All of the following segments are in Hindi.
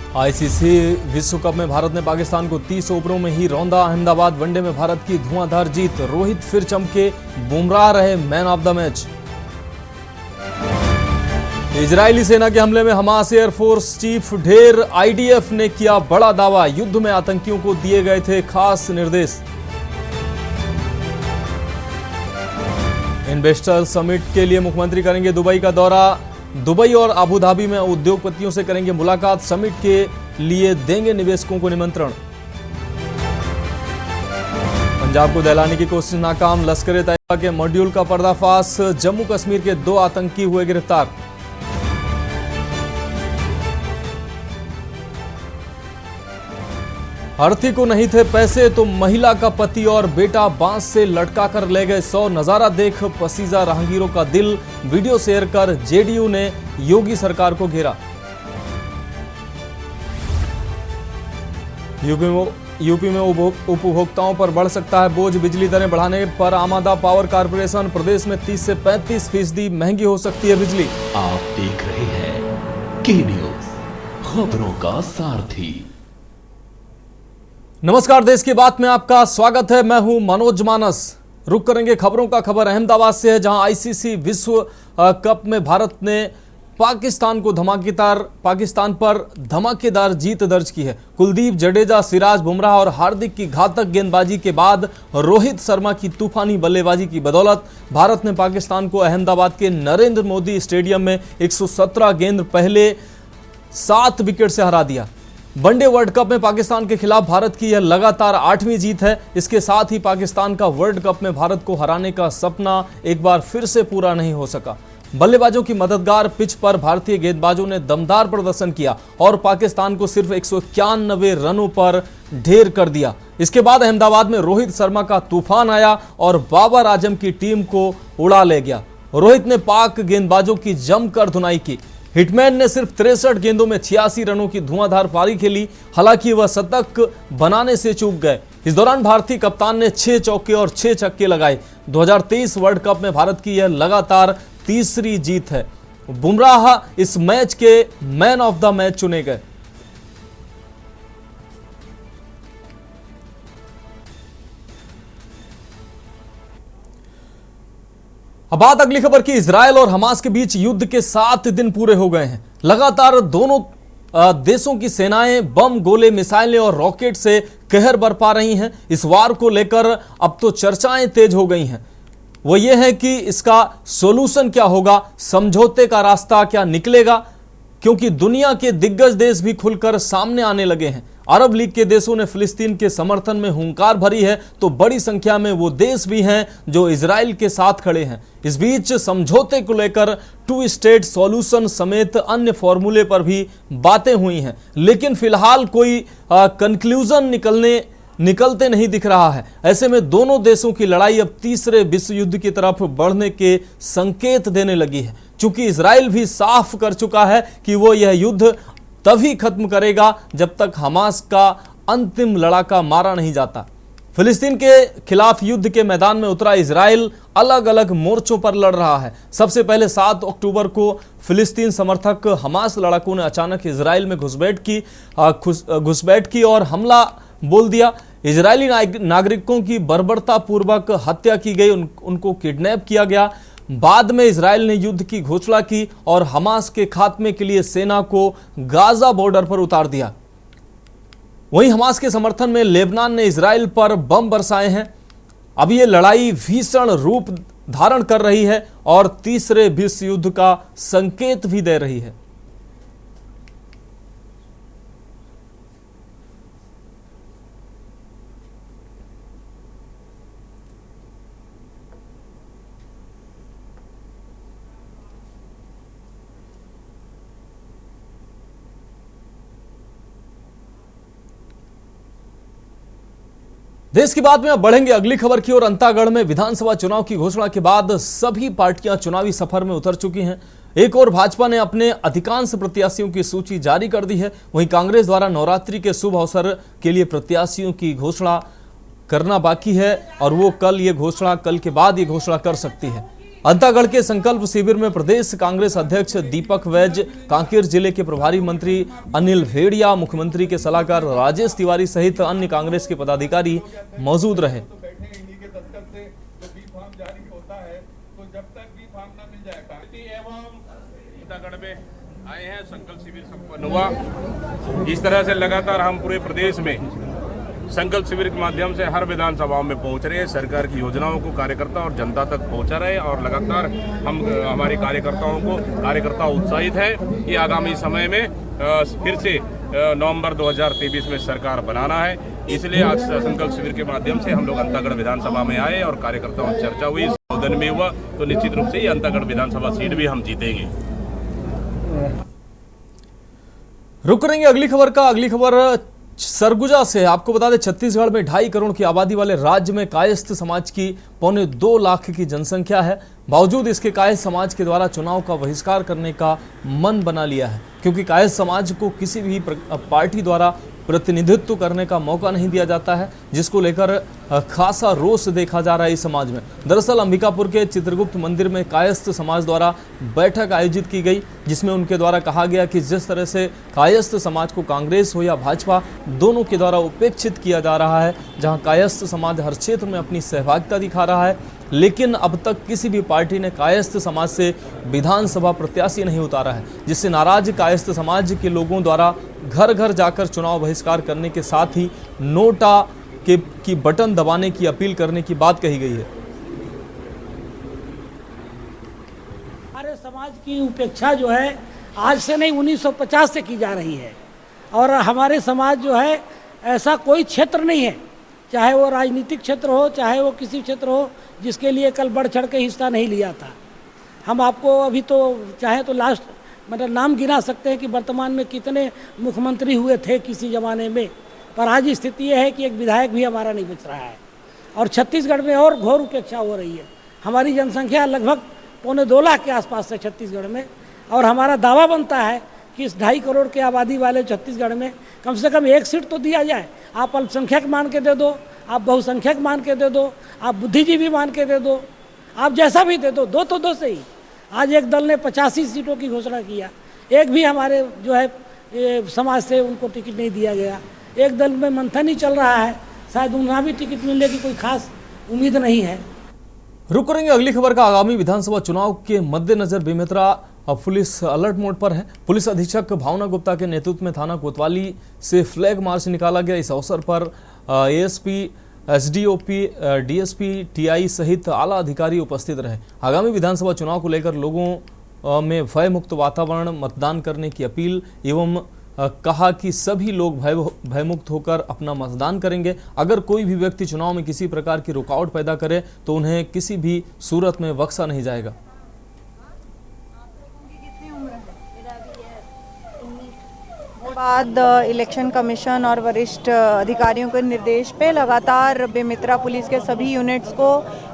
आईसीसी विश्व कप में भारत ने पाकिस्तान को 30 ओवरों में ही रौंदा। अहमदाबाद वनडे में भारत की धुआंधार जीत। रोहित फिर चमके, बुमराह रहे man of the match. Israeli सेना के हमले में हमास एयरफोर्स चीफ ढेर आईडीएफ ने किया बड़ा दावा। युद्ध में आतंकियों को दिए गए थे खास निर्देश। इन्वेस्टर समिट के लिए मुख्यमंत्री करेंगे दुबई का दौरा। दुबई और अबू धाबी में उद्योगपतियों से करेंगे मुलाकात। समिट के लिए देंगे निवेशकों को निमंत्रण। पंजाब को दहलाने की कोशिश नाकाम। लश्कर-ए-तैयबा के मॉड्यूल का पर्दाफाश। जम्मू कश्मीर के 2 आतंकी हुए गिरफ्तार। अर्थी को नहीं थे पैसे तो महिला का पति और बेटा बांस से लटका कर ले गए 100। नजारा देख पसीजा राहगीरों का दिल। वीडियो शेयर कर जेडीयू ने योगी सरकार को घेरा। यूपी में उपभोक्ताओं पर बढ़ सकता है बोझ। बिजली दरें बढ़ाने पर आमादा पावर कारपोरेशन। प्रदेश में 30 से 35% महंगी हो सकती है बिजली। आप देख रहे हैं के न्यूज, खबरों का सारथी। नमस्कार, देश की बात में आपका स्वागत है। मैं हूं मनोज मानस। रुक करेंगे खबरों का। खबर अहमदाबाद से है, जहां आईसीसी विश्व कप में भारत ने पाकिस्तान पर धमाकेदार जीत दर्ज की है। कुलदीप, जडेजा, सिराज, बुमराह और हार्दिक की घातक गेंदबाजी के बाद रोहित शर्मा की तूफानी बल्लेबाजी की बदौलत भारत ने पाकिस्तान को अहमदाबाद के नरेंद्र मोदी स्टेडियम में 117 गेंद पहले 7 विकेट से हरा दिया। वनडे वर्ल्ड कप में पाकिस्तान के खिलाफ भारत की यह लगातार 8वीं जीत है। इसके साथ ही पाकिस्तान का वर्ल्ड कप में भारत को हराने का सपना एक बार फिर से पूरा नहीं हो सका। बल्लेबाजों की मददगार पिच पर भारतीय गेंदबाजों ने दमदार प्रदर्शन किया और पाकिस्तान को सिर्फ 191 रनों पर ढेर कर दिया। इसके बाद अहमदाबाद में रोहित शर्मा का तूफान आया और बाबर आजम की टीम को उड़ा ले गया। रोहित ने पाक गेंदबाजों की जमकर धुनाई की। हिटमैन ने सिर्फ 63 गेंदों में 86 रनों की धुआंधार पारी खेली। हालांकि वह शतक बनाने से चूक गए। इस दौरान भारतीय कप्तान ने 6 चौके और 6 छक्के लगाए। 2023 वर्ल्ड कप में भारत की यह लगातार तीसरी जीत है। बुमराह इस मैच के मैन ऑफ द मैच चुने गए। अब बात अगली खबर की। इजरायल और हमास के बीच युद्ध के 7 दिन पूरे हो गए हैं। लगातार दोनों देशों की सेनाएं बम, गोले, मिसाइलें और रॉकेट से कहर बरपा रही हैं। इस वार को लेकर अब तो चर्चाएं तेज हो गई हैं। वो ये है कि इसका सॉल्यूशन क्या होगा, समझौते का रास्ता क्या निकलेगा, क्योंकि दुनिया के दिग्गज देश भी खुलकर सामने आने लगे हैं। अरब लीग के देशों ने फिलिस्तीन के समर्थन में हुंकार भरी है, तो बड़ी संख्या में वो देश भी हैं जो इजराइल के साथ खड़े हैं। इस बीच समझौते को लेकर 2 स्टेट सॉल्यूशन समेत अन्य फॉर्मूले पर भी बातें हुई हैं, लेकिन फिलहाल कोई कंक्लूजन निकलते नहीं दिख रहा है। ऐसे में दोनों देशों की लड़ाई अब तीसरे विश्व युद्ध की तरफ बढ़ने के संकेत देने लगी है। चूंकि इजराइल भी साफ कर चुका है कि वो यह युद्ध तभी खत्म करेगा जब तक हमास का अंतिम लड़ाका मारा नहीं जाता। फिलिस्तीन के खिलाफ युद्ध के मैदान में उतरा इजराइल अलग अलग मोर्चों पर लड़ रहा है। सबसे पहले 7 अक्टूबर को फिलिस्तीन समर्थक हमास लड़ाकों ने अचानक इजराइल में घुसपैठ की और हमला बोल दिया। इजरायली नागरिकों की बर्बरतापूर्वक हत्या की गई, उनको किडनैप किया गया। बाद में इजराइल ने युद्ध की घोषणा की और हमास के खात्मे के लिए सेना को गाजा बॉर्डर पर उतार दिया। वहीं हमास के समर्थन में लेबनान ने इजराइल पर बम बरसाए हैं। अब यह लड़ाई भीषण रूप धारण कर रही है और तीसरे विश्व युद्ध का संकेत भी दे रही है। देश की बात में अब बढ़ेंगे अगली खबर की ओर। अंतागढ़ में विधानसभा चुनाव की घोषणा के बाद सभी पार्टियां चुनावी सफर में उतर चुकी हैं। एक और भाजपा ने अपने अधिकांश प्रत्याशियों की सूची जारी कर दी है। वहीं कांग्रेस द्वारा नवरात्रि के शुभ अवसर के लिए प्रत्याशियों की घोषणा करना बाकी है और वो कल के बाद ये घोषणा कर सकती है। अंतागढ़ के संकल्प शिविर में प्रदेश कांग्रेस अध्यक्ष दीपक वैज, कांकेर जिले के प्रभारी मंत्री अनिल भेड़िया, मुख्यमंत्री के सलाहकार राजेश तिवारी सहित अन्य कांग्रेस के पदाधिकारी मौजूद रहे। अंतागढ़ में आए हैं, संकल्प शिविर संपन्न हुआ। इस तरह से लगातार हम पूरे प्रदेश में संकल्प शिविर के माध्यम से हर विधानसभाओं में पहुंच रहे हैं, सरकार की योजनाओं को कार्यकर्ता और जनता तक पहुंचा रहे हैं और लगातार हम हमारे कार्यकर्ता उत्साहित हैं कि आगामी समय में फिर से नवंबर 2023 में सरकार बनाना है। इसलिए आज संकल्प शिविर के माध्यम से हम लोग अंतागढ़ विधानसभा में आए और कार्यकर्ताओं से चर्चा हुई, संबोधन में हुआ, तो निश्चित रूप से ये अंतागढ़ विधानसभा सीट भी हम जीतेंगे। रुक करेंगे अगली खबर सरगुजा से। आपको बता दें, छत्तीसगढ़ में 2.5 करोड़ की आबादी वाले राज्य में कायस्थ समाज की 2.25 लाख की जनसंख्या है। बावजूद इसके कायस्थ समाज के द्वारा चुनाव का बहिष्कार करने का मन बना लिया है, क्योंकि कायस्थ समाज को किसी भी पार्टी द्वारा प्रतिनिधित्व करने का मौका नहीं दिया जाता है, जिसको लेकर खासा रोष देखा जा रहा है इस समाज में। दरअसल अंबिकापुर के चित्रगुप्त मंदिर में कायस्थ समाज द्वारा बैठक आयोजित की गई, जिसमें उनके द्वारा कहा गया कि जिस तरह से कायस्थ समाज को कांग्रेस हो या भाजपा, दोनों के द्वारा उपेक्षित किया जा रहा है, जहां कायस्थ समाज हर क्षेत्र में अपनी सहभागिता दिखा रहा है, लेकिन अब तक किसी भी पार्टी ने कायस्थ समाज से विधानसभा प्रत्याशी नहीं उतारा है, जिससे नाराज कायस्थ समाज के लोगों द्वारा घर घर जाकर चुनाव बहिष्कार करने के साथ ही नोटा की बटन दबाने की अपील करने की बात कही गई है। हमारे समाज की उपेक्षा जो है आज से नहीं 1950 से की जा रही है, और हमारे समाज जो है ऐसा कोई क्षेत्र नहीं है, चाहे वो राजनीतिक क्षेत्र हो, चाहे वो किसी क्षेत्र हो, जिसके लिए कल बढ़ चढ़ के हिस्सा नहीं लिया था। हम आपको अभी तो चाहे तो लास्ट मतलब नाम गिना सकते हैं कि वर्तमान में कितने मुख्यमंत्री हुए थे किसी ज़माने में, पर आज स्थिति यह है कि एक विधायक भी हमारा नहीं बच रहा है, और छत्तीसगढ़ में और घोर उपेक्षा हो रही है। हमारी जनसंख्या लगभग 2.25 लाख के आसपास है छत्तीसगढ़ में, और हमारा दावा बनता है कि इस 2.5 करोड़ की आबादी वाले छत्तीसगढ़ में कम से कम 1 सीट तो दिया जाए। आप अल्पसंख्यक मान के दे दो, आप बहुसंख्यक मान के दे दो, आप बुद्धिजीवी मान के दे दो, आप जैसा भी दे दो, दो से ही। आज एक दल ने 85 सीटों की घोषणा किया, एक भी हमारे जो है समाज से उनको टिकट नहीं दिया गया। एक दल में मंथन ही चल रहा है, शायद उन्हें भी टिकट मिलने की कोई खास उम्मीद नहीं है। रुक करेंगे अगली खबर का। आगामी विधानसभा चुनाव के मद्देनजर बेमेतरा पुलिस अलर्ट मोड पर है। पुलिस अधीक्षक भावना गुप्ता के नेतृत्व में थाना कोतवाली से फ्लैग मार्च निकाला गया। इस अवसर पर एएसपी, एसडीओपी, डीएसपी, टीआई सहित आला अधिकारी उपस्थित रहे। आगामी विधानसभा चुनाव को लेकर लोगों में भय मुक्त वातावरण, मतदान करने की अपील एवं कहा कि सभी लोग भयमुक्त होकर अपना मतदान करेंगे। अगर कोई भी व्यक्ति चुनाव में किसी प्रकार की रुकावट पैदा करे तो उन्हें किसी भी सूरत में बख्शा नहीं जाएगा। बाद इलेक्शन कमीशन और वरिष्ठ अधिकारियों के निर्देश पे लगातार बेमेतरा पुलिस के सभी यूनिट्स को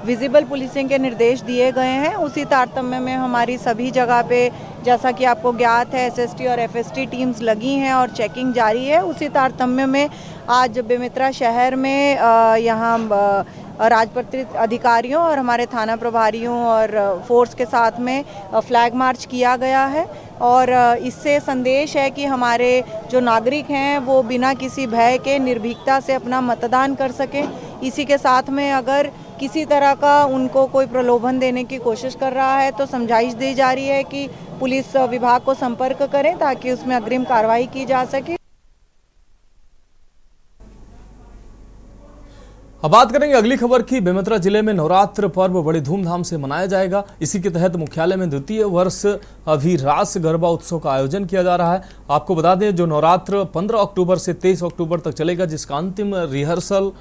विजिबल पुलिसिंग के निर्देश दिए गए हैं। उसी तारतम्य में हमारी सभी जगह पे, जैसा कि आपको ज्ञात है, एसएसटी और एफएसटी टीम्स लगी हैं और चेकिंग जारी है। उसी तारतम्य में आज बेमेतरा शहर में यहाँ राजपत्रित अधिकारियों और हमारे थाना प्रभारियों और फोर्स के साथ में फ्लैग मार्च किया गया है, और इससे संदेश है कि हमारे जो नागरिक हैं वो बिना किसी भय के निर्भीकता से अपना मतदान कर सकें। इसी के साथ में अगर किसी तरह का उनको कोई प्रलोभन देने की कोशिश कर रहा है तो समझाइश दी जा रही है कि पुलिस विभाग को संपर्क करें ताकि उसमें अग्रिम कार्रवाई की जा सके। अब बात करेंगे अगली खबर की। बेमेतरा जिले में नवरात्र पर्व बड़ी धूमधाम से मनाया जाएगा। इसी के तहत मुख्यालय में द्वितीय वर्ष अभी रास गरबा उत्सव का आयोजन किया जा रहा है। आपको बता दें, जो नवरात्र 15 अक्टूबर से 23 अक्टूबर तक चलेगा, जिसका अंतिम रिहर्सल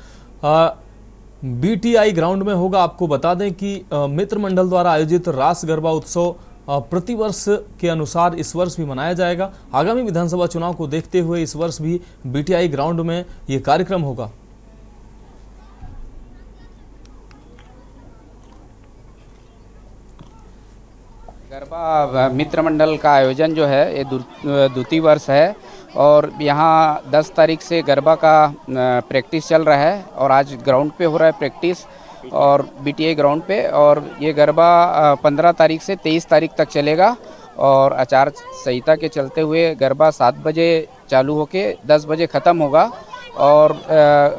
बीटीआई ग्राउंड में होगा। आपको बता दें कि मित्र मंडल द्वारा आयोजित रास गरबा उत्सव प्रतिवर्ष के अनुसार इस वर्ष भी मनाया जाएगा। आगामी विधानसभा चुनाव को देखते हुए इस वर्ष भी बीटीआई ग्राउंड में ये कार्यक्रम होगा। गरबा मित्र मंडल का आयोजन जो है ये द्वितीय वर्ष है, और यहाँ 10 तारीख से गरबा का प्रैक्टिस चल रहा है और आज ग्राउंड पे हो रहा है प्रैक्टिस। और बीटीए ग्राउंड पे। और ये गरबा 15 तारीख से 23 तारीख तक चलेगा और आचार संहिता के चलते हुए गरबा 7 बजे चालू होके 10 बजे ख़त्म होगा। और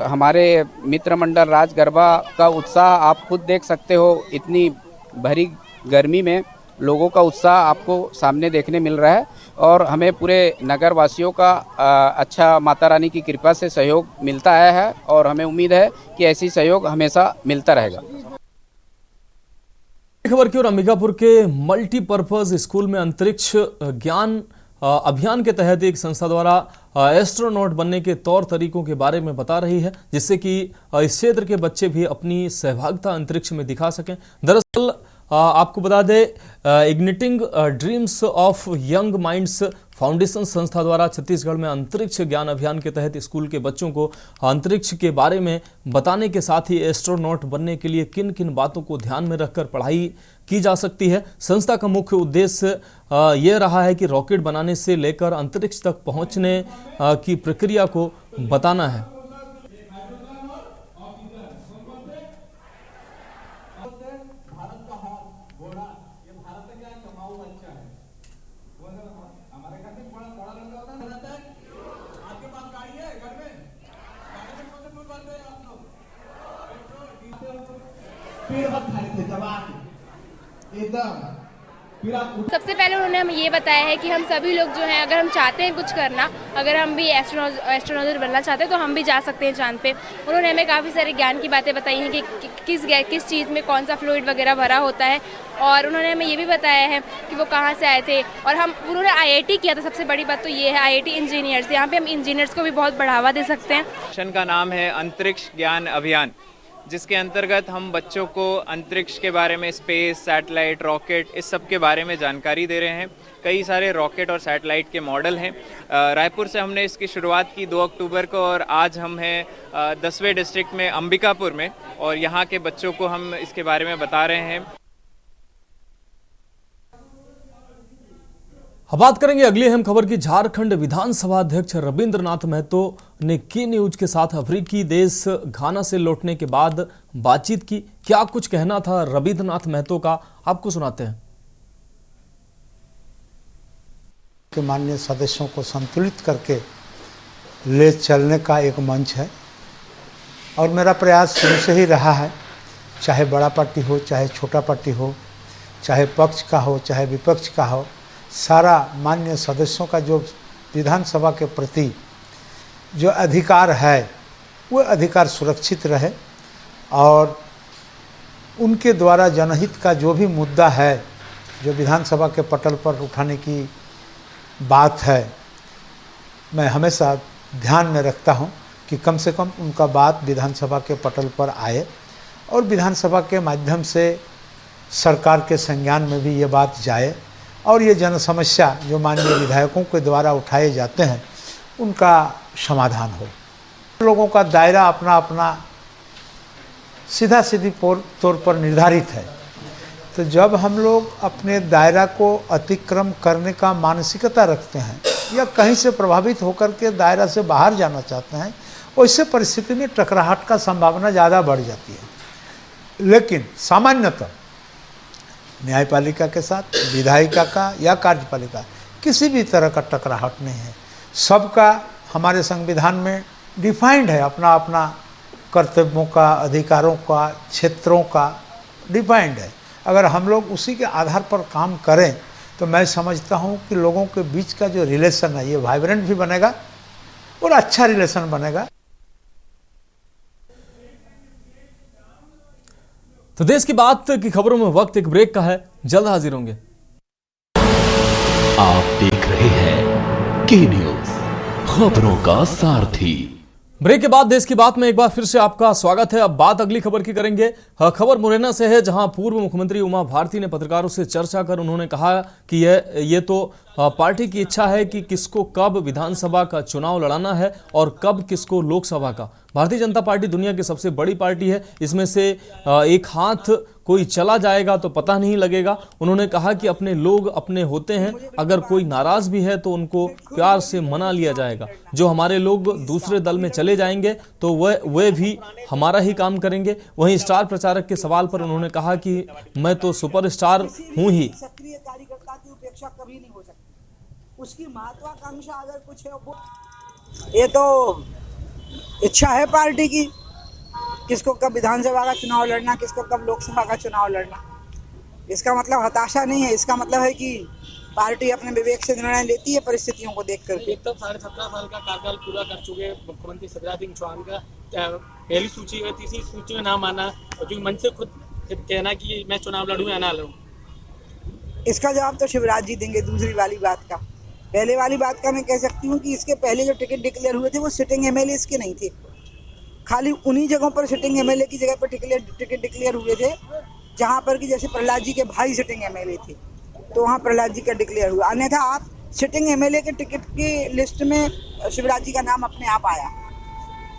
हमारे मित्र मंडल राज गरबा का उत्साह आप खुद देख सकते हो, इतनी भरी गर्मी में लोगों का उत्साह आपको सामने देखने मिल रहा है। और हमें पूरे नगर वासियों का अच्छा माता रानी की कृपा से सहयोग मिलता आया है और हमें उम्मीद है कि ऐसी सहयोग हमेशा मिलता रहेगा। खबर की और अंबिकापुर के मल्टीपर्पज स्कूल में अंतरिक्ष ज्ञान अभियान के तहत एक संस्था द्वारा एस्ट्रोनॉट बनने के तौर तरीकों के बारे में बता रही है, जिससे कि इस क्षेत्र के बच्चे भी अपनी सहभागिता अंतरिक्ष में दिखा सकें। दरअसल आपको बता दें, igniting dreams of young minds foundation संस्था द्वारा छत्तीसगढ़ में अंतरिक्ष ज्ञान अभियान के तहत स्कूल के बच्चों को अंतरिक्ष के बारे में बताने के साथ ही एस्ट्रोनॉट बनने के लिए किन किन बातों को ध्यान में रखकर पढ़ाई की जा सकती है। संस्था का मुख्य उद्देश्य यह रहा है कि रॉकेट बनाने से लेकर अंतरिक्ष तक पहुंचने की प्रक्रिया को बताना है। सबसे पहले उन्होंने हमें ये बताया है कि हम सभी लोग जो हैं, अगर हम चाहते हैं कुछ करना, अगर हम भी एस्ट्रोनॉट बनना चाहते हैं तो हम भी जा सकते हैं चांद पे। उन्होंने हमें काफ़ी सारे ज्ञान की बातें बताई हैं कि किस चीज़ में कौन सा फ्लूइड वगैरह भरा होता है। और उन्होंने हमें ये भी बताया है कि वो कहाँ से आए थे। और उन्होंने IIT किया था। सबसे बड़ी बात तो ये है, IIT इंजीनियर्स, यहाँ पे हम इंजीनियर्स को भी बहुत बढ़ावा दे सकते हैं। मिशन का नाम है अंतरिक्ष ज्ञान अभियान, जिसके अंतर्गत हम बच्चों को अंतरिक्ष के बारे में, स्पेस, सैटेलाइट, रॉकेट, इस सब के बारे में जानकारी दे रहे हैं। कई सारे रॉकेट और सैटेलाइट के मॉडल हैं। रायपुर से हमने इसकी शुरुआत की 2 अक्टूबर को और आज हम हैं 10वें डिस्ट्रिक्ट में अंबिकापुर में और यहाँ के बच्चों को हम इसके बारे में बता रहे हैं। अब बात करेंगे अगली अहम खबर की। झारखंड विधानसभा अध्यक्ष रविंद्रनाथ महतो ने के न्यूज के साथ अफ्रीकी देश घाना से लौटने के बाद बातचीत की। क्या कुछ कहना था रविंद्रनाथ महतो का, आपको सुनाते हैं। के माननीय सदस्यों को संतुलित करके ले चलने का एक मंच है और मेरा प्रयास शुरू से ही रहा है, चाहे बड़ा पार्टी हो, चाहे छोटा पार्टी हो, चाहे पक्ष का हो, चाहे विपक्ष का हो, सारा माननीय सदस्यों का जो विधानसभा के प्रति जो अधिकार है वो अधिकार सुरक्षित रहे और उनके द्वारा जनहित का जो भी मुद्दा है, जो विधानसभा के पटल पर उठाने की बात है, मैं हमेशा ध्यान में रखता हूं कि कम से कम उनका बात विधानसभा के पटल पर आए और विधानसभा के माध्यम से सरकार के संज्ञान में भी ये बात जाए और ये जन समस्या जो माननीय विधायकों के द्वारा उठाए जाते हैं उनका समाधान हो। लोगों का दायरा अपना अपना सीधा सीधी तौर पर निर्धारित है, तो जब हम लोग अपने दायरा को अतिक्रम करने का मानसिकता रखते हैं या कहीं से प्रभावित होकर के दायरा से बाहर जाना चाहते हैं, वैसे परिस्थिति में टकराहट का संभावना ज़्यादा बढ़ जाती है। लेकिन सामान्यतः न्यायपालिका के साथ विधायिका का या कार्यपालिका किसी भी तरह का टकराहट नहीं है। सबका हमारे संविधान में डिफाइंड है, अपना अपना कर्तव्यों का, अधिकारों का, क्षेत्रों का डिफाइंड है। अगर हम लोग उसी के आधार पर काम करें तो मैं समझता हूँ कि लोगों के बीच का जो रिलेशन है ये वाइब्रेंट भी बनेगा और अच्छा रिलेशन बनेगा। तो देश की बात की खबरों में वक्त एक ब्रेक का है, जल्द हाजिर होंगे। आप देख रहे हैं के न्यूज, खबरों का सारथी। ब्रेक के बाद देश की बात में एक बार फिर से आपका स्वागत है। अब बात अगली खबर की करेंगे। खबर मुरैना से है, जहां पूर्व मुख्यमंत्री उमा भारती ने पत्रकारों से चर्चा कर उन्होंने कहा कि ये तो पार्टी की इच्छा है कि किसको कब विधानसभा का चुनाव लड़ाना है और कब किसको लोकसभा का। भारतीय जनता पार्टी दुनिया की सबसे बड़ी पार्टी है, इसमें से एक हाथ कोई चला जाएगा तो पता नहीं लगेगा। उन्होंने कहा कि अपने लोग अपने होते हैं, अगर कोई नाराज भी है तो उनको प्यार से मना लिया जाएगा। जो हमारे लोग दूसरे दल में चले जाएंगे तो वह भी हमारा ही काम करेंगे। वहीं स्टार प्रचारक के सवाल पर उन्होंने कहा कि मैं तो सुपरस्टार हूं ही। सक्रिय कार्यकर्ता की उपेक्षा कभी नहीं हो सकती। उसकी महत्वाकांक्षा अगर कुछ है वो, ये तो इच्छा है पार्टी की, किसको कब विधानसभा का चुनाव लड़ना, किसको कब लोकसभा का चुनाव लड़ना। इसका मतलब हताशा नहीं है, इसका मतलब है कि पार्टी अपने विवेक से निर्णय लेती है परिस्थितियों को देख करके। एक तो 17.5 साल का कार्यकाल पूरा कर चुके मुख्यमंत्री शिवराज सिंह चौहान का पहली सूची है, तीसरी सूची में नाम आना और जो मन से खुद कहना कि मैं चुनाव लड़ूं या ना लड़ूं, इसका जवाब तो शिवराज जी देंगे। दूसरी वाली बात का, पहले वाली बात का मैं कह सकती हूँ कि इसके पहले जो टिकट डिक्लेयर हुए थे वो सिटिंग एमएलए इसके नहीं थे। खाली उन्हीं जगहों पर सिटिंग एमएलए की जगह पर टिकट डिक्लेयर हुए थे जहाँ पर कि जैसे प्रहलाद जी के भाई सिटिंग एमएलए थे, तो वहाँ प्रहलाद जी का डिक्लेयर हुआ। अन्यथा आप सिटिंग एमएलए के टिकट की लिस्ट में शिवराज जी का नाम अपने आप आया।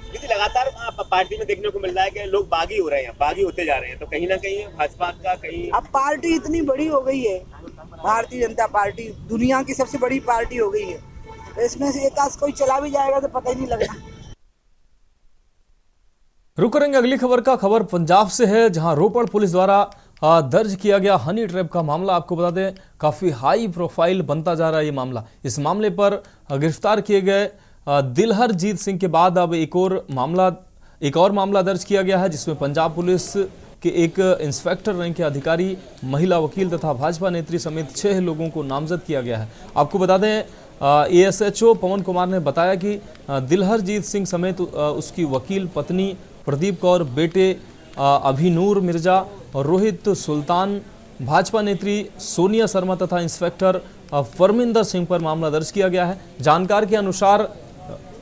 क्योंकि लगातार पार्टी में देखने को मिल रहा है कि लोग बागी हो रहे हैं, बागी होते जा रहे हैं, तो कहीं ना कहीं भाजपा का कहीं अब पार्टी इतनी बड़ी हो गई है, भारतीय जनता पार्टी दुनिया की सबसे बड़ी पार्टी हो गई है, तो इसमें से एक आध कोई चला भी जाएगा तो पता ही नहीं लगना। रुक करेंगे अगली खबर का। खबर पंजाब से है, जहां रोपड़ पुलिस द्वारा दर्ज किया गया हनी ट्रैप का मामला। आपको बता दें काफी हाई प्रोफाइल बनता जा रहा है ये मामला। इस मामले पर गिरफ्तार किए गए दिलहरजीत सिंह के बाद अब एक और मामला दर्ज किया गया है, जिसमें पंजाब पुलिस के एक इंस्पेक्टर रैंक के अधिकारी, महिला वकील तथा भाजपा नेत्री समेत 6 लोगों को नामजद किया गया है। आपको बता दें एएसएचओ पवन कुमार ने बताया कि दिलहरजीत सिंह समेत उसकी वकील पत्नी प्रदीप कौर, बेटे अभिनूर मिर्जा और रोहित सुल्तान, भाजपा नेत्री सोनिया शर्मा तथा इंस्पेक्टर फरमिंदर सिंह पर मामला दर्ज किया गया है। जानकार के अनुसार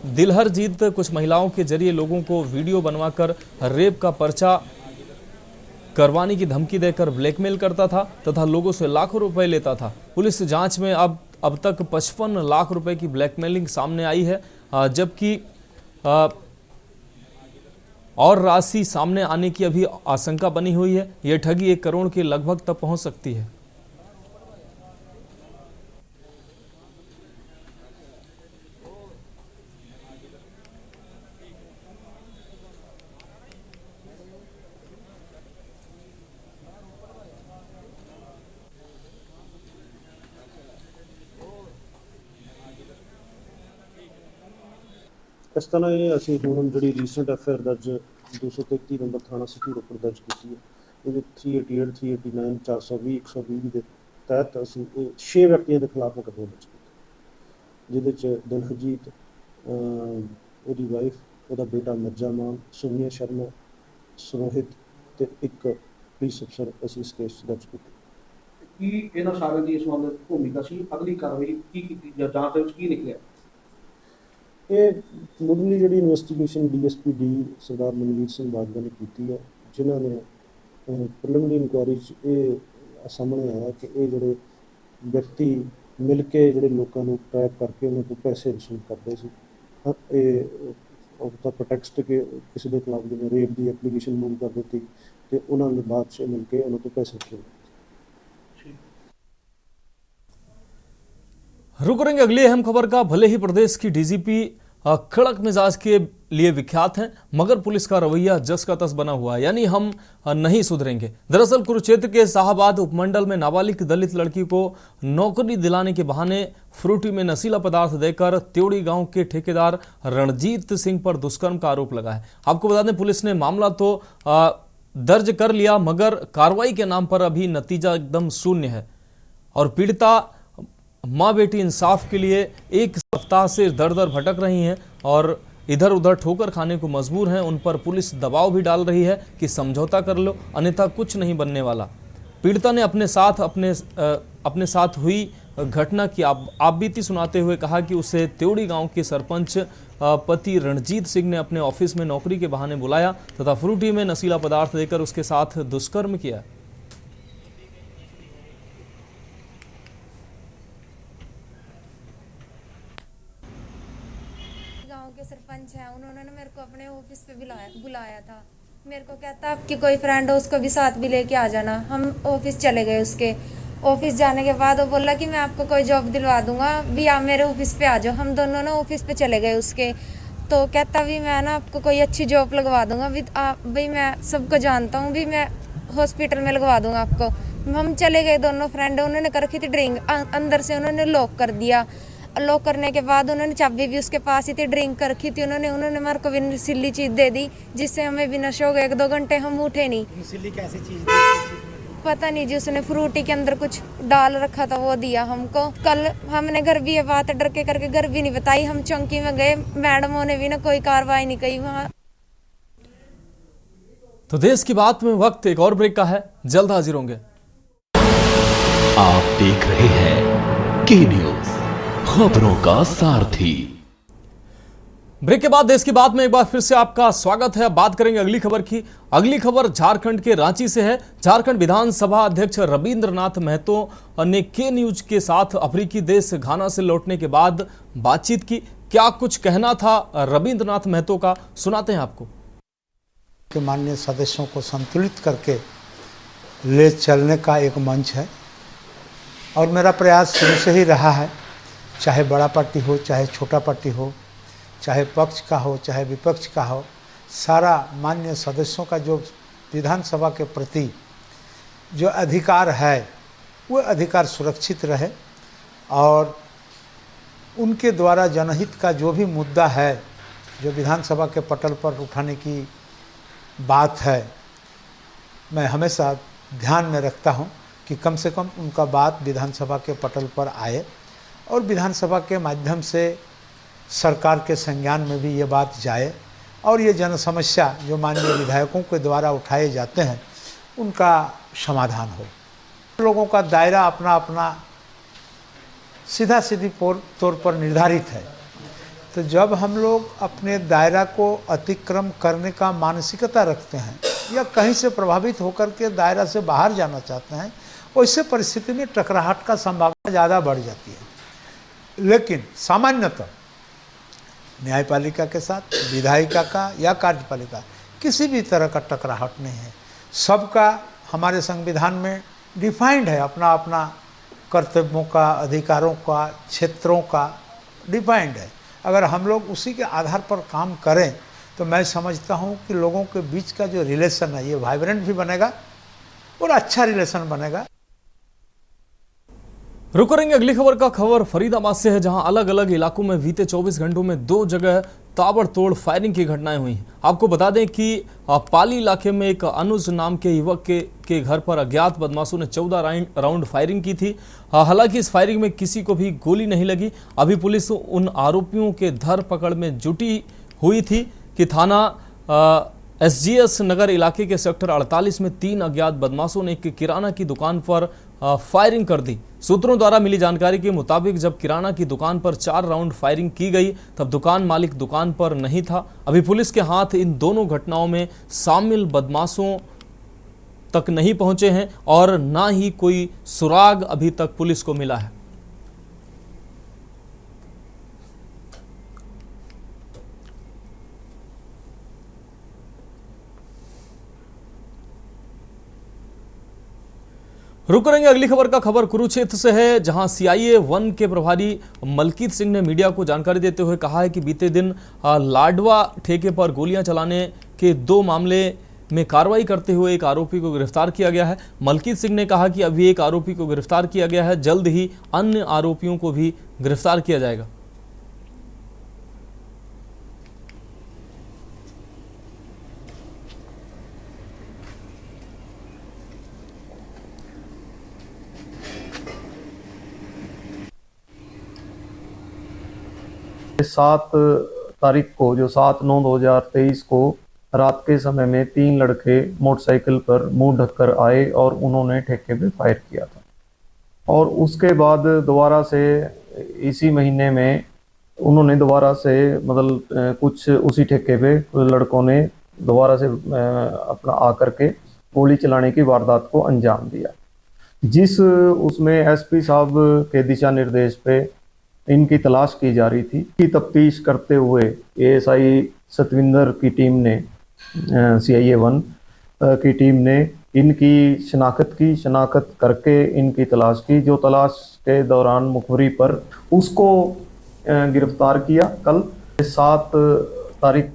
दिलहरजीत कुछ महिलाओं के जरिए लोगों को वीडियो बनवाकर रेप का पर्चा करवाने की धमकी देकर ब्लैकमेल करता था तथा लोगों से लाखों रुपए लेता था। पुलिस जांच में अब तक 55 लाख रुपए की ब्लैकमेलिंग सामने आई है, जबकि और राशि सामने आने की अभी आशंका बनी हुई है। यह ठगी 1 करोड़ के लगभग तक पहुंच सकती है। इस तरह ये ਅਸੀਂ ਹੁਣ ਜਿਹੜੀ ਰੀਸੈਂਟ ਐਫਆਈਆਰ ਦਰਜ 233 ਨੰਬਰ ਥਾਣਾ ਸਿਟੀ ਰੋਪੜ ਦਰਜ ਕੀਤੀ ਹੈ, ਇਹਦੇ 388 389 420 120 ਦੇ ਤਹਿਤ ਅਸੀਂ 6 ਵਿਅਕਤੀਆਂ ਦੇ ਖਿਲਾਫ ਮੁਕੱਦਮਾ ਦਰਜ ਕੀਤਾ, ਜਿਹਦੇ 'ਚ ਦਿਲਹਰਜੀਤ, ਉਹਦੀ ਵਾਈਫ, ਉਹਦਾ ਬੇਟਾ ਮਿਰਜ਼ਾ ਮਾਨ, ਸੋਨੀਆ ਸ਼ਰਮਾ, ਸਰੋਹਿਤ ਤੇ ਇੱਕ ਪੁਲਿਸ ਅਫਸਰ ਅਸੀਂ ਇਸ ਕੇਸ ਦਰਜ ਕੀਤਾ। ਕੀ ਇਹਨਾਂ ਸਾਰਿਆਂ ਦੀ ਇਸ ਮਾਮਲੇ 'ਚ ਭੂਮਿਕਾ ਸੀ? ਅਗਲੀ ਕਾਰਵਾਈ ਕੀ ਕੀਤੀ ਜਾਂ ਜਾਂਚ ਵਿੱਚ ਕੀ ਨਿਕਲਿਆ? ਇਹ ਮੁੱਢਲੀ ਜਿਹੜੀ ਇਨਵੈਸਟੀਗੇਸ਼ਨ ਡੀਐਸਪੀ ਡੀ ਸਰਦਾਰ ਮਨਵੀਰ ਸਿੰਘ ਬਾਜਵਾ ਨੇ ਕੀਤੀ ਹੈ, ਜਿਨ੍ਹਾਂ ਨੇ ਪ੍ਰੀਲਿਮਿਨਰੀ ਇਨਕੁਆਇਰੀ 'ਚ ਇਹ ਸਾਹਮਣੇ ਆਇਆ ਕਿ ਇਹ ਜਿਹੜੇ ਵਿਅਕਤੀ ਮਿਲ ਕੇ ਜਿਹੜੇ ਲੋਕਾਂ ਨੂੰ ਟਰੈਪ ਕਰਕੇ ਉਹਨਾਂ ਤੋਂ ਪੈਸੇ ਵਸੂਲ ਕਰਦੇ ਸੀ। ਇਹ ਉਹਦਾ ਪ੍ਰੋਟੈਕਸਟ ਕਿ ਕਿਸੇ ਦੇ ਖਿਲਾਫ ਜਿਵੇਂ ਰੇਪ ਦੀ ਐਪਲੀਕੇਸ਼ਨ ਮੂਵ ਕਰ ਦਿੱਤੀ ਤੇ ਉਹਨਾਂ ਨੇ ਬਾਅਦ 'ਚ ਮਿਲ ਕੇ ਉਹਨਾਂ ਤੋਂ ਪੈਸੇ ਵਸੂਲ। रुक करेंगे अगली अहम खबर का। भले ही प्रदेश की डीजीपी कड़क मिजाज के लिए विख्यात हैं, मगर पुलिस का रवैया जस का तस बना हुआ है, यानी हम नहीं सुधरेंगे। दरअसल कुरुक्षेत्र के शाहबाद उपमंडल में नाबालिग दलित लड़की को नौकरी दिलाने के बहाने फ्रूटी में नशीला पदार्थ देकर त्योड़ी गांव के ठेकेदार रणजीत सिंह पर दुष्कर्म का आरोप लगा है। आपको बता दें पुलिस ने मामला तो दर्ज कर लिया, मगर कार्रवाई के नाम पर अभी नतीजा एकदम शून्य है और पीड़िता माँ बेटी इंसाफ के लिए 1 सप्ताह से दर दर भटक रही हैं और इधर उधर ठोकर खाने को मजबूर हैं। उन पर पुलिस दबाव भी डाल रही है कि समझौता कर लो, अन्यथा कुछ नहीं बनने वाला। पीड़िता ने अपने साथ हुई घटना की आप बीती सुनाते हुए कहा कि उसे त्योड़ी गांव के सरपंच पति रणजीत सिंह ने अपने ऑफिस में नौकरी के बहाने बुलाया तथा फ्रूटी में नशीला पदार्थ देकर उसके साथ दुष्कर्म किया। गांव के सरपंच हैं, उन्होंने ना मेरे को अपने ऑफिस पे बुलाया था। मेरे को कहता आपकी कोई फ्रेंड हो उसको भी साथ भी लेके आ जाना। हम ऑफिस चले गए। उसके ऑफिस जाने के बाद वो बोला कि मैं आपको कोई जॉब दिलवा दूंगा, भी आप मेरे ऑफिस पे आ जाओ। हम दोनों ना ऑफिस पे चले गए उसके। तो कहता भी मैं ना आपको कोई अच्छी जॉब लगवा दूंगा, भाई मैं सबको जानता हूँ, भी मैं हॉस्पिटल में लगवा दूंगा आपको। हम चले गए दोनों फ्रेंड। उन्होंने कर रखी थी ड्रिंक, अंदर से उन्होंने लॉक कर दिया। लॉक करने के बाद उन्होंने चाबी भी उसके पास ही थी, ड्रिंक कर रखी थी उन्होंने मेरे को भी नशीली चीज़ दे दी, जिससे हमें भी नशा हो गया। 1-2 घंटे हम उठे नहीं। नशीली कैसी चीज़ दी? पता नहीं जी, उसने फ्रूटी के अंदर कुछ डाल रखा था, वो दिया हमको। कल हमने घर भी ये बात डर के करके घर भी नहीं बताई। हम चौकी में गए, मैडमों ने भी ना कोई कार्रवाई नहीं की वहाँ। तो देश की बात में वक्त एक और ब्रेक का है, जल्द हाजिर होंगे। आप देख रहे हैं के न्यूज, खबरों का सारथी। ब्रेक के बाद देश की बात में एक बार फिर से आपका स्वागत है। बात करेंगे अगली खबर की। अगली खबर झारखंड के रांची से है। झारखंड विधानसभा अध्यक्ष रविंद्रनाथ महतो ने के न्यूज के साथ अफ्रीकी देश घाना से लौटने के बाद बातचीत की। क्या कुछ कहना था रविंद्रनाथ महतो का, सुनाते हैं आपको। के माननीय सदस्यों को संतुलित करके ले चलने का एक मंच है और मेरा प्रयास शुरू से ही रहा है, चाहे बड़ा पार्टी हो, चाहे छोटा पार्टी हो, चाहे पक्ष का हो, चाहे विपक्ष का हो, सारा माननीय सदस्यों का जो विधानसभा के प्रति जो अधिकार है वो अधिकार सुरक्षित रहे और उनके द्वारा जनहित का जो भी मुद्दा है जो विधानसभा के पटल पर उठाने की बात है, मैं हमेशा ध्यान में रखता हूं कि कम से कम उनका बात विधानसभा के पटल पर आए और विधानसभा के माध्यम से सरकार के संज्ञान में भी ये बात जाए और ये जन समस्या जो माननीय विधायकों के द्वारा उठाए जाते हैं उनका समाधान हो। लोगों का दायरा अपना अपना सीधा सीधी तौर पर निर्धारित है, तो जब हम लोग अपने दायरा को अतिक्रम करने का मानसिकता रखते हैं या कहीं से प्रभावित होकर के दायरा से बाहर जाना चाहते हैं, वैसे परिस्थिति में टकराहट का संभावना ज़्यादा बढ़ जाती है। लेकिन सामान्यतः न्यायपालिका के साथ विधायिका का या कार्यपालिका किसी भी तरह का टकराहट नहीं है। सबका हमारे संविधान में डिफाइंड है, अपना अपना कर्तव्यों का, अधिकारों का, क्षेत्रों का डिफाइंड है। अगर हम लोग उसी के आधार पर काम करें तो मैं समझता हूँ कि लोगों के बीच का जो रिलेशन है ये वाइब्रेंट भी बनेगा और अच्छा रिलेशन बनेगा। रुक करेंगे अगली खबर का। खबर फरीदाबाद से है, जहां अलग अलग इलाकों में बीते 24 घंटों में 2 जगह ताबड़तोड़ फायरिंग की घटनाएं हुई हैं। आपको बता दें कि पाली इलाके में एक अनुज नाम के युवक के घर पर अज्ञात बदमाशों ने 14 राउंड फायरिंग की थी। हालांकि इस फायरिंग में किसी को भी गोली नहीं लगी। अभी पुलिस उन आरोपियों के धरपकड़ में जुटी हुई थी कि थाना SGS नगर इलाके के सेक्टर 48 में 3 अज्ञात बदमाशों ने एक किराना की दुकान पर फायरिंग कर दी। सूत्रों द्वारा मिली जानकारी के मुताबिक जब किराना की दुकान पर 4 राउंड फायरिंग की गई तब दुकान मालिक दुकान पर नहीं था। अभी पुलिस के हाथ इन दोनों घटनाओं में शामिल बदमाशों तक नहीं पहुंचे हैं और ना ही कोई सुराग अभी तक पुलिस को मिला है। रुक रहेंगे अगली खबर का। खबर कुरुक्षेत्र से है, जहां CIA 1 के प्रभारी मलकीत सिंह ने मीडिया को जानकारी देते हुए कहा है कि बीते दिन लाडवा ठेके पर गोलियां चलाने के 2 मामले में कार्रवाई करते हुए एक आरोपी को गिरफ्तार किया गया है। मलकीत सिंह ने कहा कि अभी एक आरोपी को गिरफ्तार किया गया है, जल्द ही अन्य आरोपियों को भी गिरफ्तार किया जाएगा। सात तारीख को जो 7/9/2023 को रात के समय में 3 लड़के मोटरसाइकिल पर मुंह ढककर आए और उन्होंने ठेके पे फायर किया था। और उसके बाद दोबारा से इसी महीने में उन्होंने दोबारा से मतलब कुछ उसी ठेके पे लड़कों ने दोबारा से अपना आकर के गोली चलाने की वारदात को अंजाम दिया, जिस उसमें SP साहब के दिशा निर्देश पे इनकी तलाश की जा रही थी। की तफ्तीश करते हुए एएसआई सतविंदर की टीम ने CIA 1 की टीम ने इनकी शनाख्त करके इनकी तलाश की। जो तलाश के दौरान मुखबिरी पर उसको गिरफ्तार किया। कल 7 तारीख।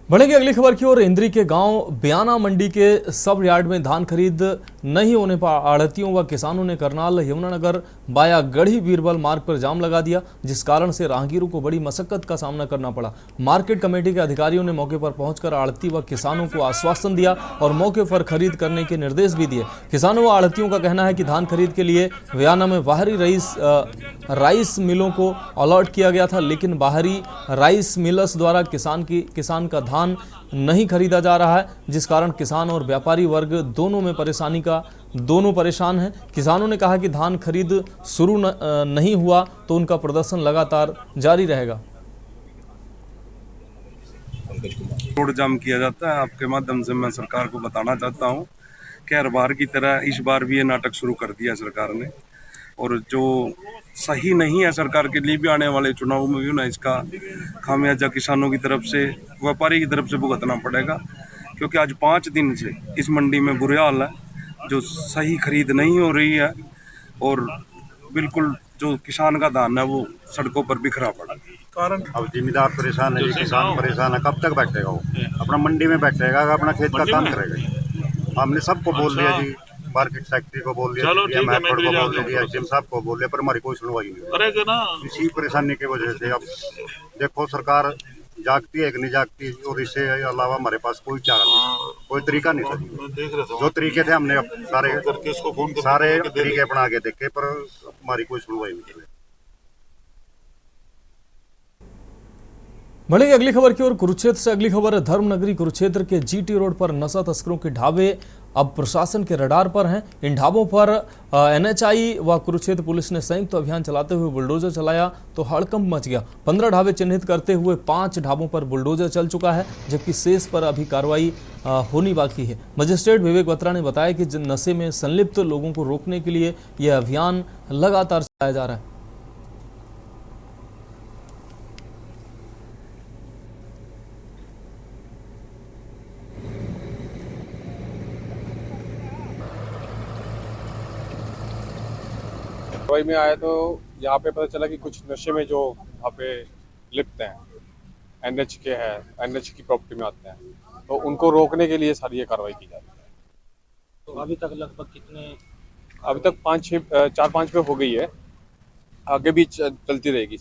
बढ़ेंगे अगली खबर की ओर। इंद्री के गांव बयाना मंडी के सब यार्ड में धान खरीद नहीं होने पर आढ़तियों व किसानों ने करनाल यमुनानगर बाया गढ़ी बीरबल मार्ग पर जाम लगा दिया, जिस कारण से राहगीरों को बड़ी मशक्कत का सामना करना पड़ा। मार्केट कमेटी के अधिकारियों ने मौके पर पहुंचकर आढ़ती व किसानों को आश्वासन दिया और मौके पर खरीद करने के निर्देश भी दिए। किसानों व आढ़तियों का कहना है कि धान खरीद के लिए बयाना में बाहरी राइस मिलों को अलर्ट किया गया था, लेकिन बाहरी राइस मिलर्स द्वारा किसान का धान नहीं खरीदा जा रहा है, जिस कारण किसान और व्यापारी वर्ग दोनों परेशान हैं। किसानों ने कहा कि धान खरीद शुरू नहीं हुआ तो उनका प्रदर्शन लगातार जारी रहेगा। रोड जाम किया जाता है। आपके माध्यम से मैं सरकार को बताना चाहता हूं कि हर बार की तरह इस बार भी ये नाटक शुरू कर दिया सरकार ने, और जो सही नहीं है सरकार के लिए भी आने वाले चुनाव में भी ना इसका खामियाजा किसानों की तरफ से, व्यापारी की तरफ से भुगतना पड़ेगा। क्योंकि आज 5 दिन से इस मंडी में बुरे हाल है, जो सही खरीद नहीं हो रही है और बिल्कुल जो किसान का धान है वो सड़कों पर बिखरा पड़ा। कारण अब जिम्मेदार परेशान है, किसान परेशान है। कब तक बैठेगा वो? अपना मंडी में बैठेगा, अपना खेत का काम करेगा। हमने सबको बोल दिया जी, मार्केट सेक्रेटरी को बोल दिया, को बोल दिया, एसडीएम साहब को बोल दिया, पर हमारी कोई सुनवाई नहीं हुई। इसी परेशानी की वजह से अब देखो सरकार जागती है कि नहीं जागती, और इससे अलावा हमारे पास कोई चारा नहीं, कोई तरीका नहीं था। जो तरीके थे हमने सारे तरीके अपना के देखे, पर हमारी कोई सुनवाई नहीं हुई। बढ़ेगी अगली खबर की ओर। कुरुक्षेत्र से अगली खबर है। धर्मनगरी कुरुक्षेत्र के GT रोड पर नशा तस्करों के ढाबे अब प्रशासन के रडार पर हैं। इन ढाबों पर NHI व कुरुक्षेत्र पुलिस ने संयुक्त अभियान चलाते हुए बुलडोजर चलाया तो हड़कंप मच गया। 15 ढाबे चिन्हित करते हुए 5 ढाबों पर बुलडोजर चल चुका है, जबकि शेष पर अभी कार्रवाई होनी बाकी है। मजिस्ट्रेट विवेक बत्रा ने बताया कि नशे में संलिप्त लोगों को रोकने के लिए यह अभियान लगातार चलाया जा रहा है। कार्रवाई में आया तो यहाँ पे पता चला कि कुछ नशे में जो यहाँ पे लिप्त हैं, NH के हैं, NH की प्रॉपर्टी में आते हैं, तो उनको रोकने के लिए सारी ये कार्रवाई की जाती है। तो अभी तक लगभग कितने? अभी तक 4-5 पे हो गई है, आगे भी चलती रहेगी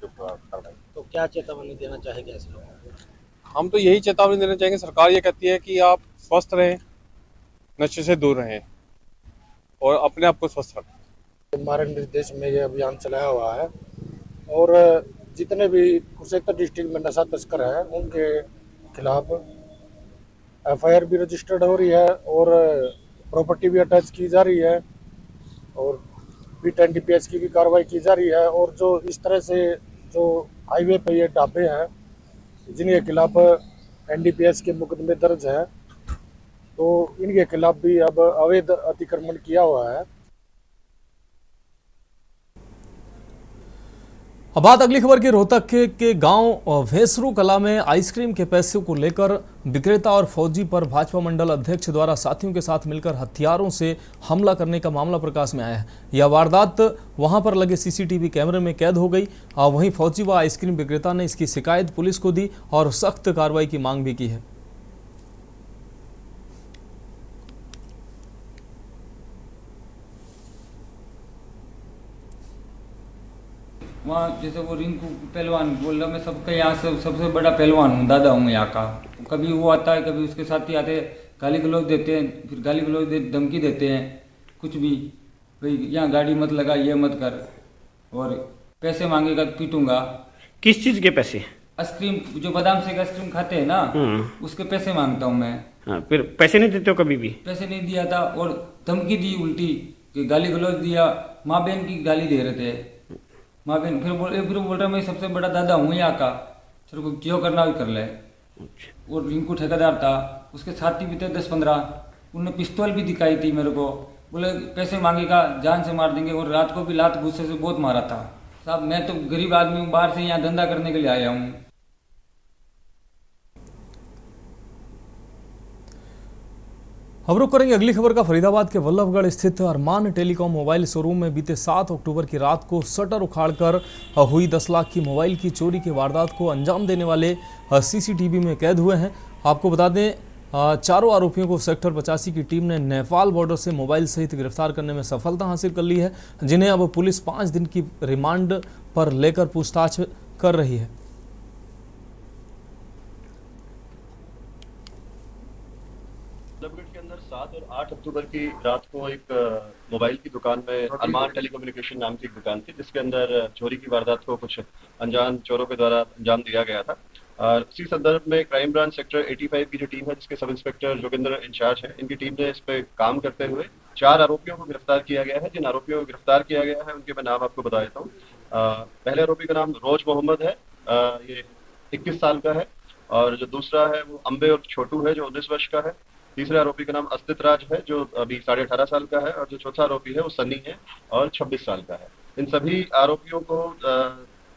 कार्रवाई। तो क्या चेतावनी देना चाहेंगे ऐसे लोगों को? हम तो यही चेतावनी देना चाहेंगे। सरकार ये कहती है कि आप स्वस्थ रहें, नशे से दूर रहें और अपने आप को स्वस्थ रखें। हमारे निर्देश में ये अभियान चलाया हुआ है, और जितने भी कुरुक्षेत्र डिस्ट्रिक्ट में नशा तस्कर हैं उनके खिलाफ FIR भी रजिस्टर्ड हो रही है और प्रॉपर्टी भी अटैच की जा रही है, और B10 DPS की भी कार्रवाई की जा रही है। और जो इस तरह से जो हाईवे पे ये ढाबे हैं जिनके खिलाफ NDPS के मुकदमे दर्ज हैं, तो इनके खिलाफ भी अब अवैध अतिक्रमण किया हुआ है। अब बात अगली खबर की। रोहतक के गांव भेसरू कला में आइसक्रीम के पैसे को लेकर विक्रेता और फौजी पर भाजपा मंडल अध्यक्ष द्वारा साथियों के साथ मिलकर हथियारों से हमला करने का मामला प्रकाश में आया है। यह वारदात वहां पर लगे CCTV कैमरे में कैद हो गई। वहीं फौजी व आइसक्रीम विक्रेता ने इसकी शिकायत पुलिस को दी और सख्त कार्रवाई की मांग भी की है। वहाँ जैसे वो रिंकू पहलवान बोल रहा, मैं सबका यहाँ से सबसे बड़ा पहलवान हूँ, दादा हूँ यहाँ का। कभी वो आता है, कभी उसके साथी आते हैं, गाली गलौज देते हैं, फिर गाली गलौज धमकी देते हैं, कुछ भी भाई यहाँ गाड़ी मत लगा, ये मत कर, और पैसे मांगेगा तो पीटूंगा। किस चीज़ के पैसे? आइसक्रीम, जो बादाम से आइसक्रीम खाते हैं ना, उसके पैसे मांगता हूँ मैं। हाँ, फिर पैसे नहीं देते हो कभी भी? पैसे नहीं दिया था और धमकी दी उल्टी, कि गाली गलौज दिया, माँ बहन की गाली दे रहे थे, माँ बहन। फिर बोल रहा मैं सबसे बड़ा दादा हूँ यहाँ का, तेरे को जो करना भी कर ले। और रिंकू ठेकेदार था, उसके साथी भी थे 10-15, उन्होंने पिस्तौल भी दिखाई थी मेरे को, बोले पैसे मांगेगा जान से मार देंगे। और रात को भी लात गुस्से से बहुत मारा था। साहब मैं तो गरीब आदमी हूँ, बाहर से यहाँ धंधा करने के लिए आया हूँ। अब रुक करेंगे अगली खबर का। फरीदाबाद के वल्लभगढ़ स्थित अरमान टेलीकॉम मोबाइल शोरूम में बीते 7 अक्टूबर की रात को शटर उखाड़कर हुई 10 लाख की मोबाइल की चोरी की वारदात को अंजाम देने वाले सीसीटीवी में कैद हुए हैं। आपको बता दें, चारों आरोपियों को सेक्टर 85 की टीम ने नेपाल बॉर्डर से मोबाइल सहित गिरफ्तार करने में सफलता हासिल कर ली है, जिन्हें अब पुलिस 5 दिन की रिमांड पर लेकर पूछताछ कर रही है। वल्लभगढ़ के अंदर 7 और 8 अक्टूबर की रात को एक मोबाइल की दुकान में अरमान टेलीकम्युनिकेशन नाम की एक दुकान थी, जिसके अंदर चोरी की वारदात को कुछ अनजान चोरों के द्वारा अंजाम दिया गया था। और इसी संदर्भ में क्राइम ब्रांच सेक्टर 85 की जो टीम है, जिसके सब इंस्पेक्टर जोगिंदर इंचार्ज है, इनकी टीम ने इस पे काम करते हुए 4 आरोपियों को गिरफ्तार किया गया है। जिन आरोपियों को गिरफ्तार किया गया है उनके मैं नाम आपको बता देता हूँ। पहले आरोपी का नाम रोज मोहम्मद है, ये 21 साल का है, और जो दूसरा है वो अम्बे और छोटू है जो 19 वर्ष का है। तीसरे आरोपी का नाम अस्तित राज है जो अभी 18.5 साल का है, और जो चौथा आरोपी है वो सनी है और 26 साल का है। इन सभी आरोपियों को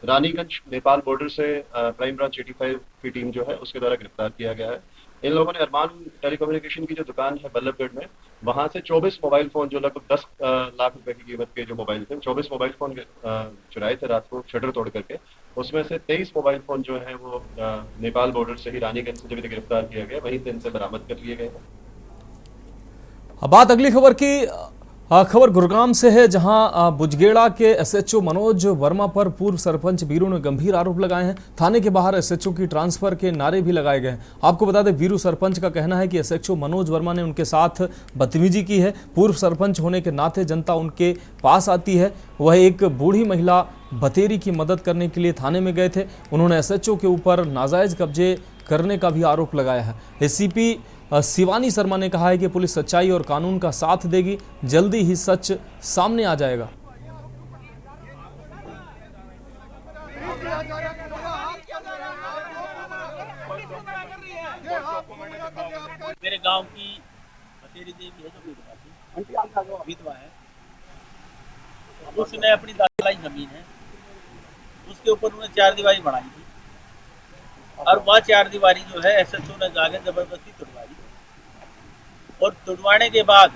रानीगंज नेपाल बॉर्डर से क्राइम ब्रांच 85 की टीम जो है उसके द्वारा गिरफ्तार किया गया है। इन लोगों ने अरमान टेलीकम्युनिकेशन की जो दुकान है वल्लभगढ़ में, वहां से 24 मोबाइल फोन जो लगभग 10 लाख रुपए की कीमत के जो मोबाइल थे, 24 मोबाइल फोन चुराए थे रात को शटर तोड़ करके। उसमें से 23 मोबाइल फोन जो है वो नेपाल बॉर्डर से ही रानीगंज से जब इन्हें गिरफ्तार किया गया, वहीं से इनसे बरामद कर लिए गए हैं। अब बात अगली खबर की। खबर गुरुग्राम से है, जहां बुजगेड़ा के एसएचओ मनोज वर्मा पर पूर्व सरपंच वीरू ने गंभीर आरोप लगाए हैं। थाने के बाहर एसएचओ की ट्रांसफर के नारे भी लगाए गए हैं। आपको बता दें, वीरू सरपंच का कहना है कि एसएचओ मनोज वर्मा ने उनके साथ बदतमीजी की है। पूर्व सरपंच होने के नाते जनता उनके पास आती है। वह एक बूढ़ी महिला बतेरी की मदद करने के लिए थाने में गए थे। उन्होंने एसएचओ के ऊपर नाजायज कब्जे करने का भी आरोप लगाया है। एसीपी शिवानी शर्मा ने कहा है कि पुलिस सच्चाई और कानून का साथ देगी, जल्दी ही सच सामने आ जाएगा। मेरे गांव की बतेरी देवी है जो विधवा है, उसने अपनी दालाई जमीन है, उसके ऊपर उन्होंने 4 दीवारी बनाई थी, और वह 4 दीवारी जो है एसएचओ ने जाके जबरदस्ती तुड़वाई, और तुड़वाने के बाद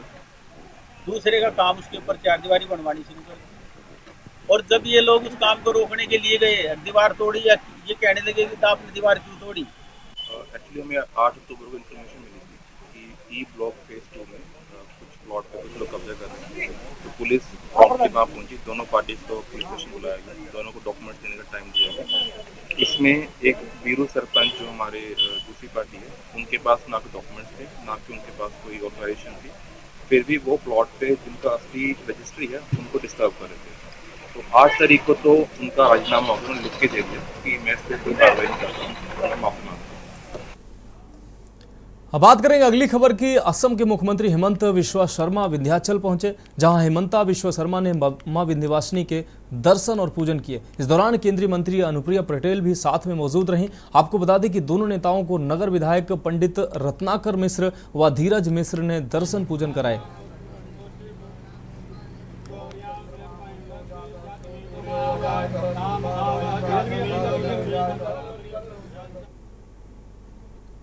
दूसरे का काम उसके ऊपर 4 दीवारी बनवानी शुरू कर दी। और जब ये लोग उस काम को रोकने के लिए गए, दीवार तोड़ी, या ये कहने लगे कि आपने दीवार क्यों तोड़ी। एक्चुअली हमें 8 अक्टूबर को इन्फॉर्मेशन मिली थी कि ई ब्लॉक फेज 2 में कुछ प्लॉट पे कुछ लोग कब्जा कर रहे हैं। तो पुलिस वहाँ पहुंची, दोनों पार्टीज को पुलिस स्टेशन बुलाया गया, दोनों को डॉक्यूमेंट्स देने का टाइम दिया गया। इसमें एक वीरू सरपंच जो हमारे दूसरी पार्टी है, उनके पास ना कोई डॉक्यूमेंट्स थे, ना कि उनके पास कोई ऑथराइजेशन थी, फिर भी वो प्लॉट पे जिनका असली रजिस्ट्री है उनको डिस्टर्ब कर रहे थे। तो 8 तारीख को तो उनका राजीनामा उन्होंने लिख के दे दिया कि मैं इस पर कोई कार्रवाई नहीं करता हूँ, मैं माफी मांगता हूँ। अब बात करेंगे अगली खबर की। असम के मुख्यमंत्री हेमंत विश्वा शर्मा विंध्याचल पहुंचे, जहां हेमंता विश्व शर्मा ने मां विंध्यवासिनी के दर्शन और पूजन किए। इस दौरान केंद्रीय मंत्री अनुप्रिया पटेल भी साथ में मौजूद रहीं। आपको बता दें कि दोनों नेताओं को नगर विधायक पंडित रत्नाकर मिश्र व धीरज मिश्र ने दर्शन पूजन कराए।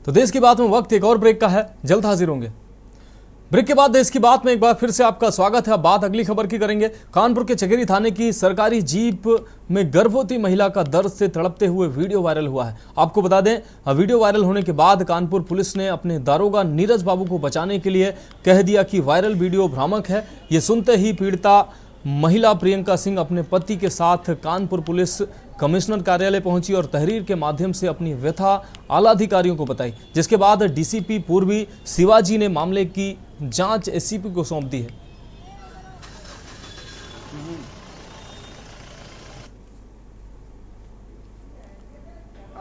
तो देश की बात में वक्त एक और ब्रेक का है, जल्द हाजिर होंगे। ब्रेक के बाद देश की बात में एक बार फिर से आपका स्वागत है। अब बात अगली खबर की करेंगे। कानपुर के चकेरी थाने की सरकारी जीप में गर्भवती महिला का दर्द से तड़पते हुए वीडियो वायरल हुआ है। आपको बता दें, वीडियो वायरल होने के बाद कानपुर पुलिस ने अपने दारोगा नीरज बाबू को बचाने के लिए कह दिया कि वायरल वीडियो भ्रामक है। ये सुनते ही पीड़िता महिला प्रियंका सिंह अपने पति के साथ कानपुर पुलिस कमिश्नर कार्यालय पहुंची और तहरीर के माध्यम से अपनी व्यथा आला अधिकारियों को बताई, जिसके बाद डीसीपी पूर्वी शिवाजी ने मामले की जांच एससीपी को सौंप दी है।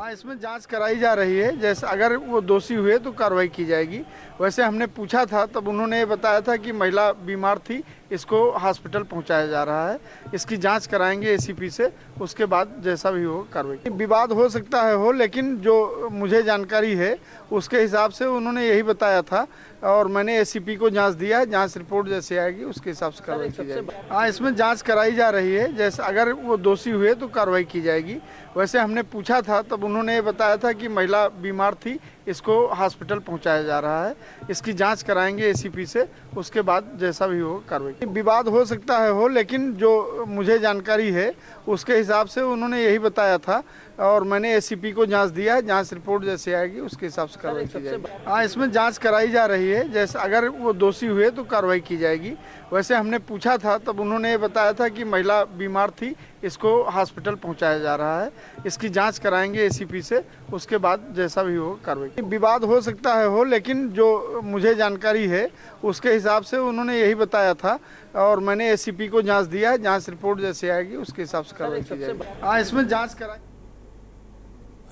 इसमें जांच कराई जा रही है, जैसे अगर वो दोषी हुए तो कार्रवाई की जाएगी। वैसे हमने पूछा था, तब उन्होंने बताया था कि महिला बीमार थी, इसको हॉस्पिटल पहुंचाया जा रहा है। इसकी जांच कराएंगे एसीपी से, उसके बाद जैसा भी हो कार्रवाई। विवाद हो सकता है हो, लेकिन जो मुझे जानकारी है उसके हिसाब से उन्होंने यही बताया था और मैंने एसीपी को जांच दिया है। जांच रिपोर्ट जैसे आएगी उसके हिसाब से कार्रवाई की जाएगी। हाँ, इसमें जांच कराई जा रही है। जैसे अगर वो दोषी हुए तो कार्रवाई की जाएगी। वैसे हमने पूछा था तब उन्होंने ये बताया था कि महिला बीमार थी, इसको हॉस्पिटल पहुंचाया जा रहा है। इसकी जांच कराएंगे एसीपी से, उसके बाद जैसा भी हो कार्रवाई। विवाद हो सकता है हो, लेकिन जो मुझे जानकारी है उसके हिसाब से उन्होंने यही बताया था और मैंने एसीपी को जांच दिया है। जांच रिपोर्ट जैसे आएगी उसके हिसाब से कार्रवाई की जाएगी। हाँ, इसमें जांच कराई जा रही है। जैसे अगर वो दोषी हुए तो कार्रवाई की जाएगी। वैसे हमने पूछा था तब उन्होंने ये बताया था कि महिला बीमार थी, इसको हॉस्पिटल पहुंचाया जा रहा है। इसकी जांच कराएंगे एसीपी से, उसके बाद जैसा भी हो कार्रवाई। विवाद हो सकता है हो, लेकिन जो मुझे जानकारी है उसके हिसाब से उन्होंने यही बताया था और मैंने एसीपी को जांच दिया है। जांच रिपोर्ट जैसे आएगी उसके हिसाब से कार्रवाई की जाएगी। हाँ, इसमें जांच कराएंगे।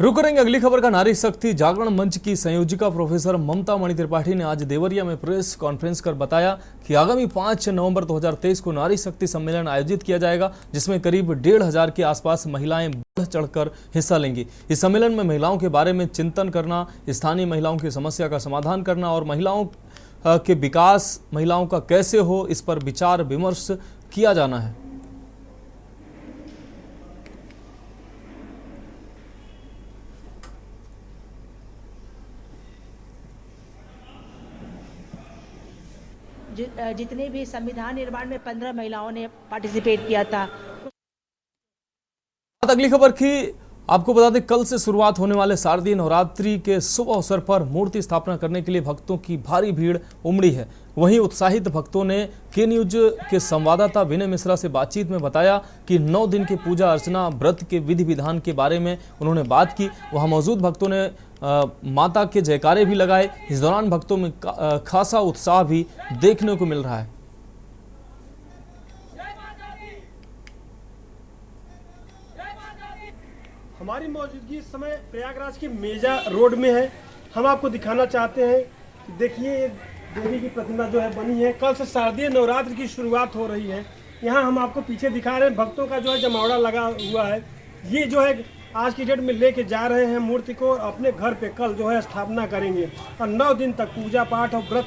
रुक करेंगे अगली खबर का। नारी शक्ति जागरण मंच की संयोजिका प्रोफेसर ममता मणि त्रिपाठी ने आज देवरिया में प्रेस कॉन्फ्रेंस कर बताया कि आगामी 5 नवंबर 2023 को नारी शक्ति सम्मेलन आयोजित किया जाएगा, जिसमें करीब 1,500 के आसपास महिलाएं बढ़ चढ़कर हिस्सा लेंगी। इस सम्मेलन में महिलाओं के बारे में चिंतन करना, स्थानीय महिलाओं की समस्या का समाधान करना और महिलाओं के विकास, महिलाओं का कैसे हो, इस पर विचार विमर्श किया जाना है। जितने भी संविधान निर्माण में 15 महिलाओं ने पार्टिसिपेट किया था। अगली खबर की आपको बता दें, कल से शुरुआत होने वाले शारदीय नवरात्रि के शुभ अवसर पर मूर्ति स्थापना करने के लिए भक्तों की भारी भीड़ उमड़ी है। वहीं उत्साहित भक्तों ने के न्यूज के संवाददाता विनय मिश्रा से बातचीत में बताया कि 9 दिन की पूजा अर्चना, व्रत के विधि विधान के बारे में उन्होंने बात की। वहां मौजूद भक्तों ने माता के जयकारे भी लगाए। इस दौरान भक्तों में खासा उत्साह भी देखने को मिल रहा है। हमारी मौजूदगी इस समय प्रयागराज की मेजा रोड में है। हम आपको दिखाना चाहते हैं कि देखिए देवी की प्रतिमा जो है बनी है। कल से शारदीय नवरात्र की शुरुआत हो रही है। यहाँ हम आपको पीछे दिखा रहे हैं भक्तों का जो है जमावड़ा लगा हुआ है। ये जो है आज की डेट में लेके जा रहे हैं मूर्ति को, अपने घर पे कल जो है स्थापना करेंगे और 9 दिन तक पूजा पाठ और व्रत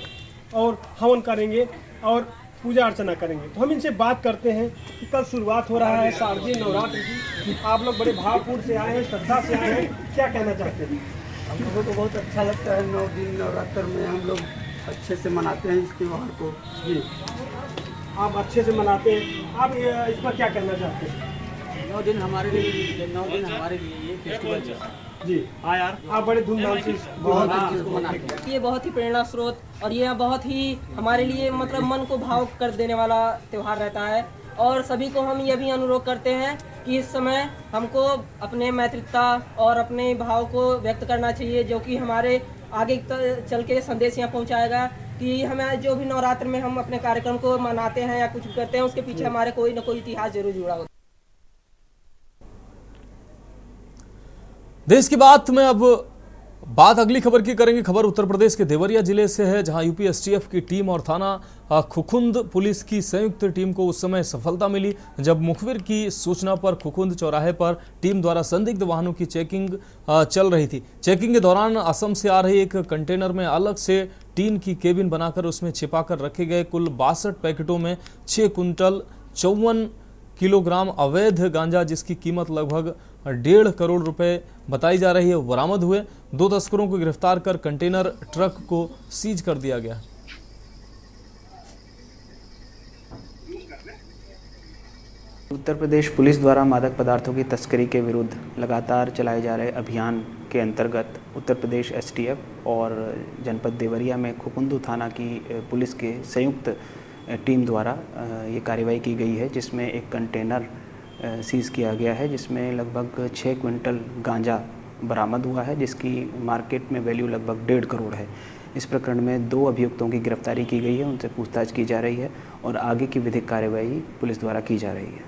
और हवन करेंगे और पूजा अर्चना करेंगे। तो हम इनसे बात करते हैं कि कल शुरुआत हो रहा है शारदीय नवरात्र की। आप लोग बड़े भावपूर्ण से आए हैं, श्रद्धा से आए हैं, क्या कहना चाहते हैं? हम लोगों को बहुत अच्छा लगता है। 9 दिन नवरात्र में हम लोग अच्छे से मनाते हैं इस त्यौहार को। जी, आप अच्छे से मनाते हैं। आप इस पर क्या कहना चाहते हैं? 9 दिन हमारे लिए ये फेस्टिवल है। जी हाँ यार, आप बड़े धूमधाम से बहुत अच्छे से मनाते हैं। ये बहुत ही प्रेरणा स्रोत और ये बहुत ही हमारे लिए मतलब मन को भावुक कर देने वाला त्यौहार रहता है। और सभी को हम ये भी अनुरोध करते हैं कि इस समय हमको अपने मैत्रिता और अपने भाव को व्यक्त करना चाहिए, जो कि हमारे आगे चल के संदेश यहाँ पहुँचाएगा कि हमें जो भी नवरात्र में हम अपने कार्यक्रम को मनाते हैं या कुछ भी करते हैं, उसके पीछे हमारे कोई न कोई इतिहास जरूर जुड़ा होता है। देश की बात में अब बात अगली खबर की करेंगे। खबर उत्तर प्रदेश के देवरिया जिले से है, जहां यूपी एसटीएफ की टीम और थाना खुखुंद पुलिस की संयुक्त टीम को उस समय सफलता मिली जब मुखबिर की सूचना पर खुखुंद चौराहे पर टीम द्वारा संदिग्ध वाहनों की चेकिंग चल रही थी। चेकिंग के दौरान असम से आ रही एक कंटेनर में अलग से टीन की केबिन बनाकर उसमें छिपाकर रखे गए कुल 62 पैकेटों में 6 कुंटल 54 किलोग्राम अवैध गांजा, जिसकी कीमत लगभग 1.5 करोड़ रुपए बताई जा रही है, बरामद हुए। 2 तस्करों को गिरफ्तार कर कंटेनर ट्रक को सीज कर दिया गया। उत्तर प्रदेश पुलिस द्वारा मादक पदार्थों की तस्करी के विरुद्ध लगातार चलाए जा रहे अभियान के अंतर्गत उत्तर प्रदेश एसटीएफ और जनपद देवरिया में खुकुंदू थाना की पुलिस के संयुक्त टीम द्वारा ये कार्रवाई की गई है, जिसमें एक कंटेनर सीज़ किया गया है, जिसमें लगभग 6 क्विंटल गांजा बरामद हुआ है, जिसकी मार्केट में वैल्यू लगभग 1.5 करोड़ है। इस प्रकरण में 2 अभियुक्तों की गिरफ्तारी की गई है, उनसे पूछताछ की जा रही है और आगे की विधिक कार्रवाई पुलिस द्वारा की जा रही है।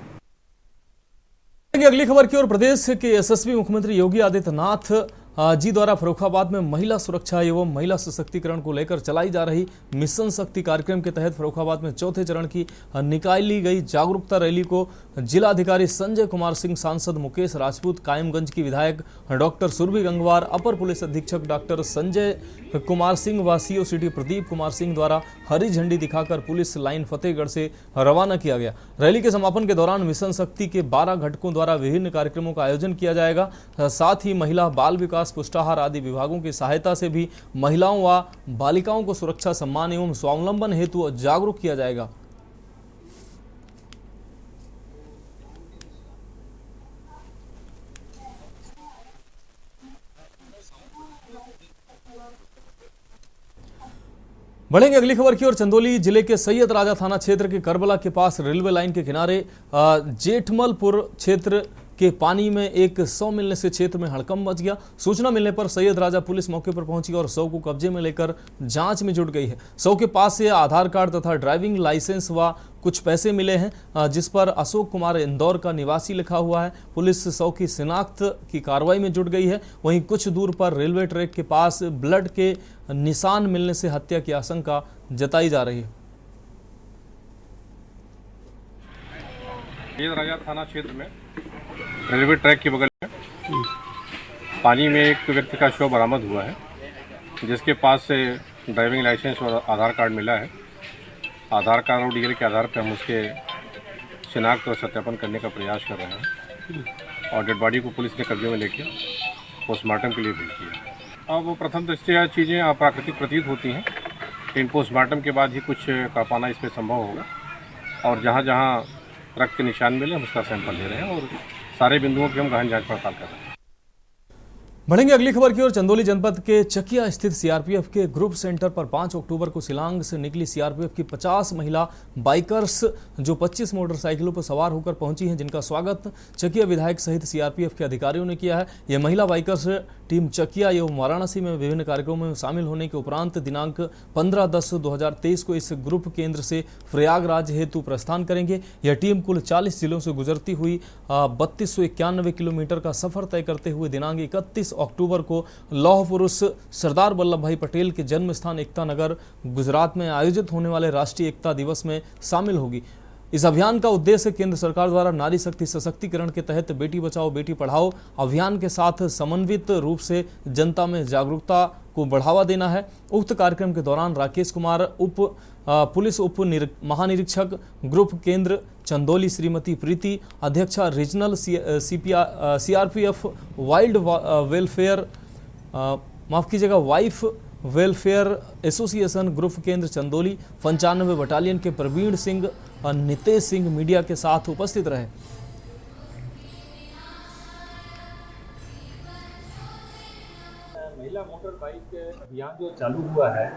अगली खबर की ओर। प्रदेश के यशस्वी मुख्यमंत्री योगी आदित्यनाथ जी द्वारा फर्रुखाबाद में महिला सुरक्षा एवं महिला सशक्तिकरण को लेकर चलाई जा रही मिशन शक्ति कार्यक्रम के तहत फर्रुखाबाद में चौथे चरण की निकाली गई जागरूकता रैली को जिलाधिकारी संजय कुमार सिंह, सांसद मुकेश राजपूत, कायमगंज की विधायक डॉक्टर सुरभि गंगवार, अपर पुलिस अधीक्षक डॉक्टर संजय कुमार सिंह व सीओ सिटी प्रदीप कुमार सिंह द्वारा हरी झंडी दिखाकर पुलिस लाइन फतेहगढ़ से रवाना किया गया। रैली के समापन के दौरान मिशन शक्ति के 12 घटकों द्वारा विभिन्न कार्यक्रमों का आयोजन किया जाएगा। साथ ही महिला बाल विकास, पुष्टाहार आदि विभागों की सहायता से भी महिलाओं व बालिकाओं को सुरक्षा, सम्मान एवं स्वावलंबन हेतु जागरूक किया जाएगा। बढ़ेंगे अगली खबर की ओर। चंदौली जिले के सैयद राजा थाना क्षेत्र के करबला के पास रेलवे लाइन के किनारे जेठमलपुर क्षेत्र के पानी में एक शव मिलने से क्षेत्र में हड़कंप मच गया। सूचना मिलने पर सैयद राजा पुलिस मौके पर पहुंची और शव को कब्जे में लेकर जांच में जुट गई है। शव के पास से आधार कार्ड तथा ड्राइविंग लाइसेंस व कुछ पैसे मिले हैं, जिस पर अशोक कुमार इंदौर का निवासी लिखा हुआ है। पुलिस शव की शिनाख्त की कार्रवाई में जुट गई है। वहीं कुछ दूर पर रेलवे ट्रैक के पास ब्लड के निशान मिलने से हत्या की आशंका जताई जा रही है। सैयद राजा थाना क्षेत्र में रेलवे ट्रैक के बगल में पानी में एक व्यक्ति का शव बरामद हुआ है, जिसके पास से ड्राइविंग लाइसेंस और आधार कार्ड मिला है। आधार कार्ड और डीएल के आधार पर हम उसके शिनाख्त और सत्यापन करने का प्रयास कर रहे हैं और डेड बॉडी को पुलिस ने कब्जे में लेकर पोस्टमार्टम के लिए भेज दिया। अब प्रथम दृष्टया चीज़ें अप्राकृतिक प्रतीत होती हैं, इन पोस्टमार्टम के बाद ही कुछ कर पाना इस पर संभव होगा और जहाँ जहाँ रक्त के निशान मिले हम उसका सैंपल ले रहे हैं और सारे बिंदुओं की हम गहन जांच पड़ताल कर रहे हैं। बढ़ेंगे अगली खबर की ओर। चंदौली जनपद के चकिया स्थित सीआरपीएफ के ग्रुप सेंटर पर 5 अक्टूबर को शिलांग से निकली सीआरपीएफ की 50 महिला बाइकर्स जो 25 मोटरसाइकिलों पर सवार होकर पहुंची हैं, जिनका स्वागत चकिया विधायक सहित सीआरपीएफ के अधिकारियों ने किया है। ये महिला बाइकर्स टीम चकिया एवं वाराणसी में विभिन्न कार्यक्रमों में शामिल होने के उपरांत दिनांक 15/10/2023 को इस ग्रुप केंद्र से प्रयागराज हेतु प्रस्थान करेंगे। यह टीम कुल 40 जिलों से गुजरती हुई 3291 किलोमीटर का सफर तय करते हुए दिनांक 31 अक्टूबर को लौह पुरुष सरदार वल्लभ भाई पटेल के जन्म स्थान एकता नगर गुजरात में आयोजित होने वाले राष्ट्रीय एकता दिवस में शामिल होगी। इस अभियान का उद्देश्य केंद्र सरकार द्वारा नारी शक्ति सशक्तिकरण के तहत बेटी बचाओ बेटी पढ़ाओ अभियान के साथ समन्वित रूप से जनता में जागरूकता को बढ़ावा देना है। उक्त कार्यक्रम के दौरान राकेश कुमार पुलिस उप महानिरीक्षक ग्रुप केंद्र चंदौली, श्रीमती प्रीति अध्यक्षा regional CRPF wild welfare wife welfare association group केंद्र चंदौली 95 बटालियन के प्रवीण सिंह और नितेश सिंह मीडिया के साथ उपस्थित रहे। महिला मोटर बाइक अभियान जो चालू हुआ है,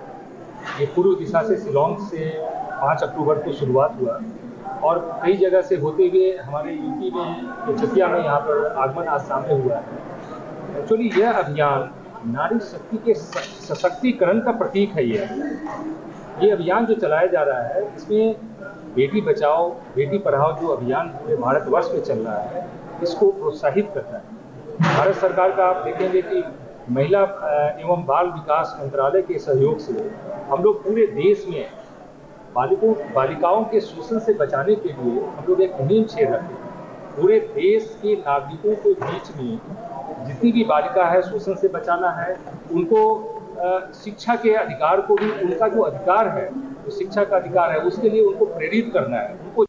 ये पूर्व दिशा से शिलांग से 5 अक्टूबर को शुरुआत हुआ और कई जगह से होते हुए हमारे यूपी में चकिया में यहाँ पर आगमन आज सामने हुआ है। एक्चुअली यह अभियान नारी शक्ति के सशक्तिकरण का प्रतीक है। ये अभियान जो चलाया जा रहा है, इसमें बेटी बचाओ बेटी पढ़ाओ जो अभियान पूरे भारतवर्ष में चल रहा है, इसको प्रोत्साहित करता है। भारत सरकार का आप देखेंगे कि महिला एवं बाल विकास मंत्रालय के सहयोग से हम लोग पूरे देश में बालिकाओं के शोषण से बचाने के लिए हम लोग एक मुहिम छेड़ रहे हैं। पूरे देश के नागरिकों के बीच में जितनी भी बालिका है शोषण से बचाना है, उनको शिक्षा के अधिकार को भी, उनका जो अधिकार है, जो शिक्षा का अधिकार है, उसके लिए उनको प्रेरित करना है, उनको।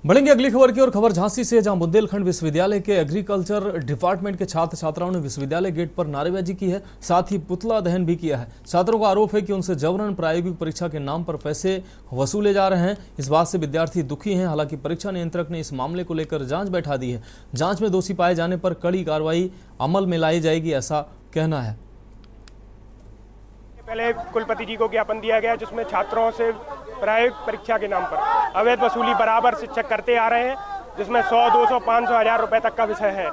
बढ़ेंगे अगली खबर की ओर। खबर झांसी से, जहां बुंदेलखंड विश्वविद्यालय के एग्रीकल्चर डिपार्टमेंट के छात्र छात्राओं ने विश्वविद्यालय गेट पर नारेबाजी की है, साथ ही पुतला दहन भी किया है। छात्रों का आरोप है कि उनसे जबरन प्रायोगिक परीक्षा के नाम पर पैसे वसूले जा रहे हैं। इस बात से विद्यार्थी दुखी हैं। हालांकि परीक्षा नियंत्रक ने इस मामले को लेकर जांच बैठा दी है। जांच में दोषी पाए जाने पर कड़ी कार्रवाई अमल में लाई जाएगी, ऐसा कहना है। पहले कुलपति जी को ज्ञापन दिया गया जिसमें छात्रों से प्रायोगिक परीक्षा के नाम पर अवैध वसूली बराबर शिक्षक करते आ रहे हैं, जिसमें 100, 200, 500, 1000 रुपए तक का विषय है।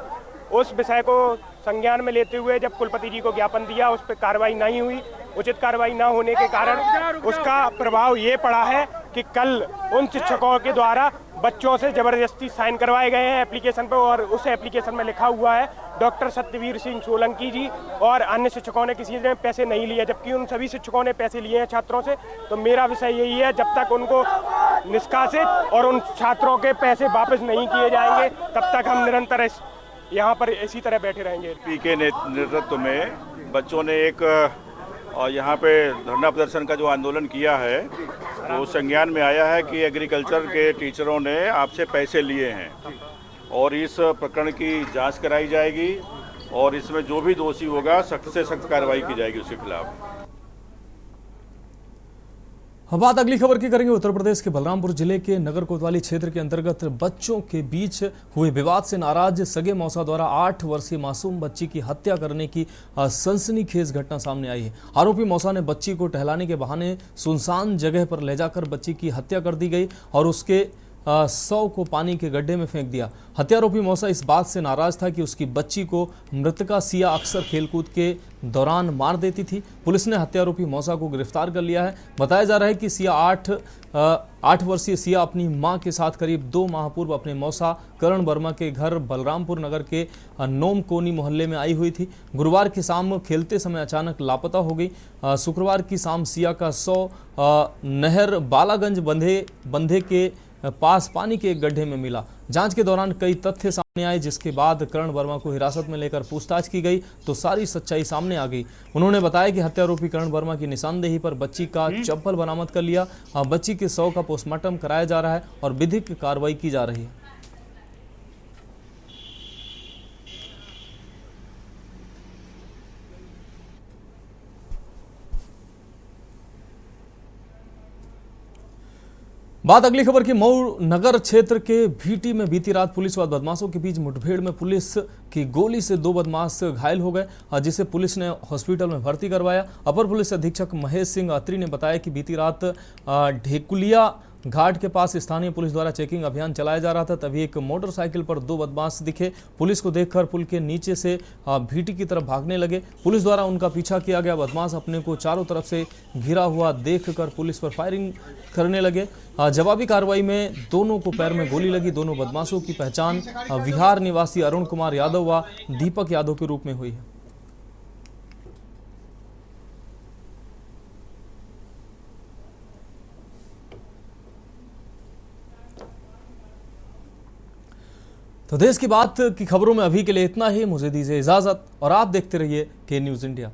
उस विषय को संज्ञान में लेते हुए जब कुलपति जी को ज्ञापन दिया, उस पर कार्रवाई नहीं हुई। उचित कार्रवाई न होने के कारण उसका प्रभाव ये पड़ा है कि कल उन शिक्षकों के द्वारा बच्चों से ज़बरदस्ती साइन करवाए गए हैं एप्लीकेशन पर, और उस एप्लीकेशन में लिखा हुआ है डॉक्टर सत्यवीर सिंह सोलंकी जी, और अन्य शिक्षकों ने किसी ने पैसे नहीं लिए, जबकि उन सभी शिक्षकों ने पैसे लिए हैं छात्रों से। तो मेरा विषय यही है, जब तक उनको निष्कासित और उन छात्रों के पैसे वापस नहीं किए जाएंगे तब तक हम निरंतर यहाँ पर इसी तरह बैठे रहेंगे। पी के नेतृत्व में बच्चों ने एक और यहाँ पे धरना प्रदर्शन का जो आंदोलन किया है वो संज्ञान में आया है कि एग्रीकल्चर के टीचरों ने आपसे पैसे लिए हैं, और इस प्रकरण की जांच कराई जाएगी और इसमें जो भी दोषी होगा सख्त से सख्त कार्रवाई की जाएगी उसके खिलाफ। अब बात अगली खबर की करेंगे। उत्तर प्रदेश के बलरामपुर जिले के नगर कोतवाली क्षेत्र के अंतर्गत बच्चों के बीच हुए विवाद से नाराज सगे मौसा द्वारा 8 वर्षीय मासूम बच्ची की हत्या करने की सनसनीखेज घटना सामने आई है। आरोपी मौसा ने बच्ची को टहलाने के बहाने सुनसान जगह पर ले जाकर बच्ची की हत्या कर दी गई और उसके शव को पानी के गड्ढे में फेंक दिया। हत्यारोपी मौसा इस बात से नाराज था कि उसकी बच्ची को मृतका सिया अक्सर खेलकूद के दौरान मार देती थी। पुलिस ने हत्यारोपी मौसा को गिरफ्तार कर लिया है। बताया जा रहा है कि सिया 8 वर्षीय सिया अपनी मां के साथ करीब 2 माह पूर्व अपने मौसा करण वर्मा के घर बलरामपुर नगर के नोम कोनी मोहल्ले में आई हुई थी। गुरुवार की शाम खेलते समय अचानक लापता हो गई। शुक्रवार की शाम सिया का शव नहर बालागंज बंधे के पास पानी के एक गड्ढे में मिला। जांच के दौरान कई तथ्य सामने आए, जिसके बाद करण वर्मा को हिरासत में लेकर पूछताछ की गई तो सारी सच्चाई सामने आ गई। उन्होंने बताया कि हत्यारोपी करण वर्मा की निशानदेही पर बच्ची का चप्पल बरामद कर लिया। बच्ची के शव का पोस्टमार्टम कराया जा रहा है और विधिक कार्रवाई की जा रही है। बात अगली खबर की। मऊ नगर क्षेत्र के भीटी में बीती रात पुलिस व बदमाशों के बीच मुठभेड़ में पुलिस की गोली से 2 बदमाश घायल हो गए, जिसे पुलिस ने हॉस्पिटल में भर्ती करवाया। अपर पुलिस अधीक्षक महेश सिंह अत्री ने बताया कि बीती रात ढेकुलिया घाट के पास स्थानीय पुलिस द्वारा चेकिंग अभियान चलाया जा रहा था, तभी एक मोटरसाइकिल पर 2 बदमाश दिखे। पुलिस को देखकर पुल के नीचे से भीटी की तरफ भागने लगे। पुलिस द्वारा उनका पीछा किया गया। बदमाश अपने को चारों तरफ से घिरा हुआ देखकर पुलिस पर फायरिंग करने लगे। जवाबी कार्रवाई में दोनों को पैर में गोली लगी। दोनों बदमाशों की पहचान विहार निवासी अरुण कुमार यादव व दीपक यादव के रूप में हुई है। तो देश की बात की खबरों में अभी के लिए इतना ही। मुझे दीजिए इजाजत और आप देखते रहिए के न्यूज़ इंडिया।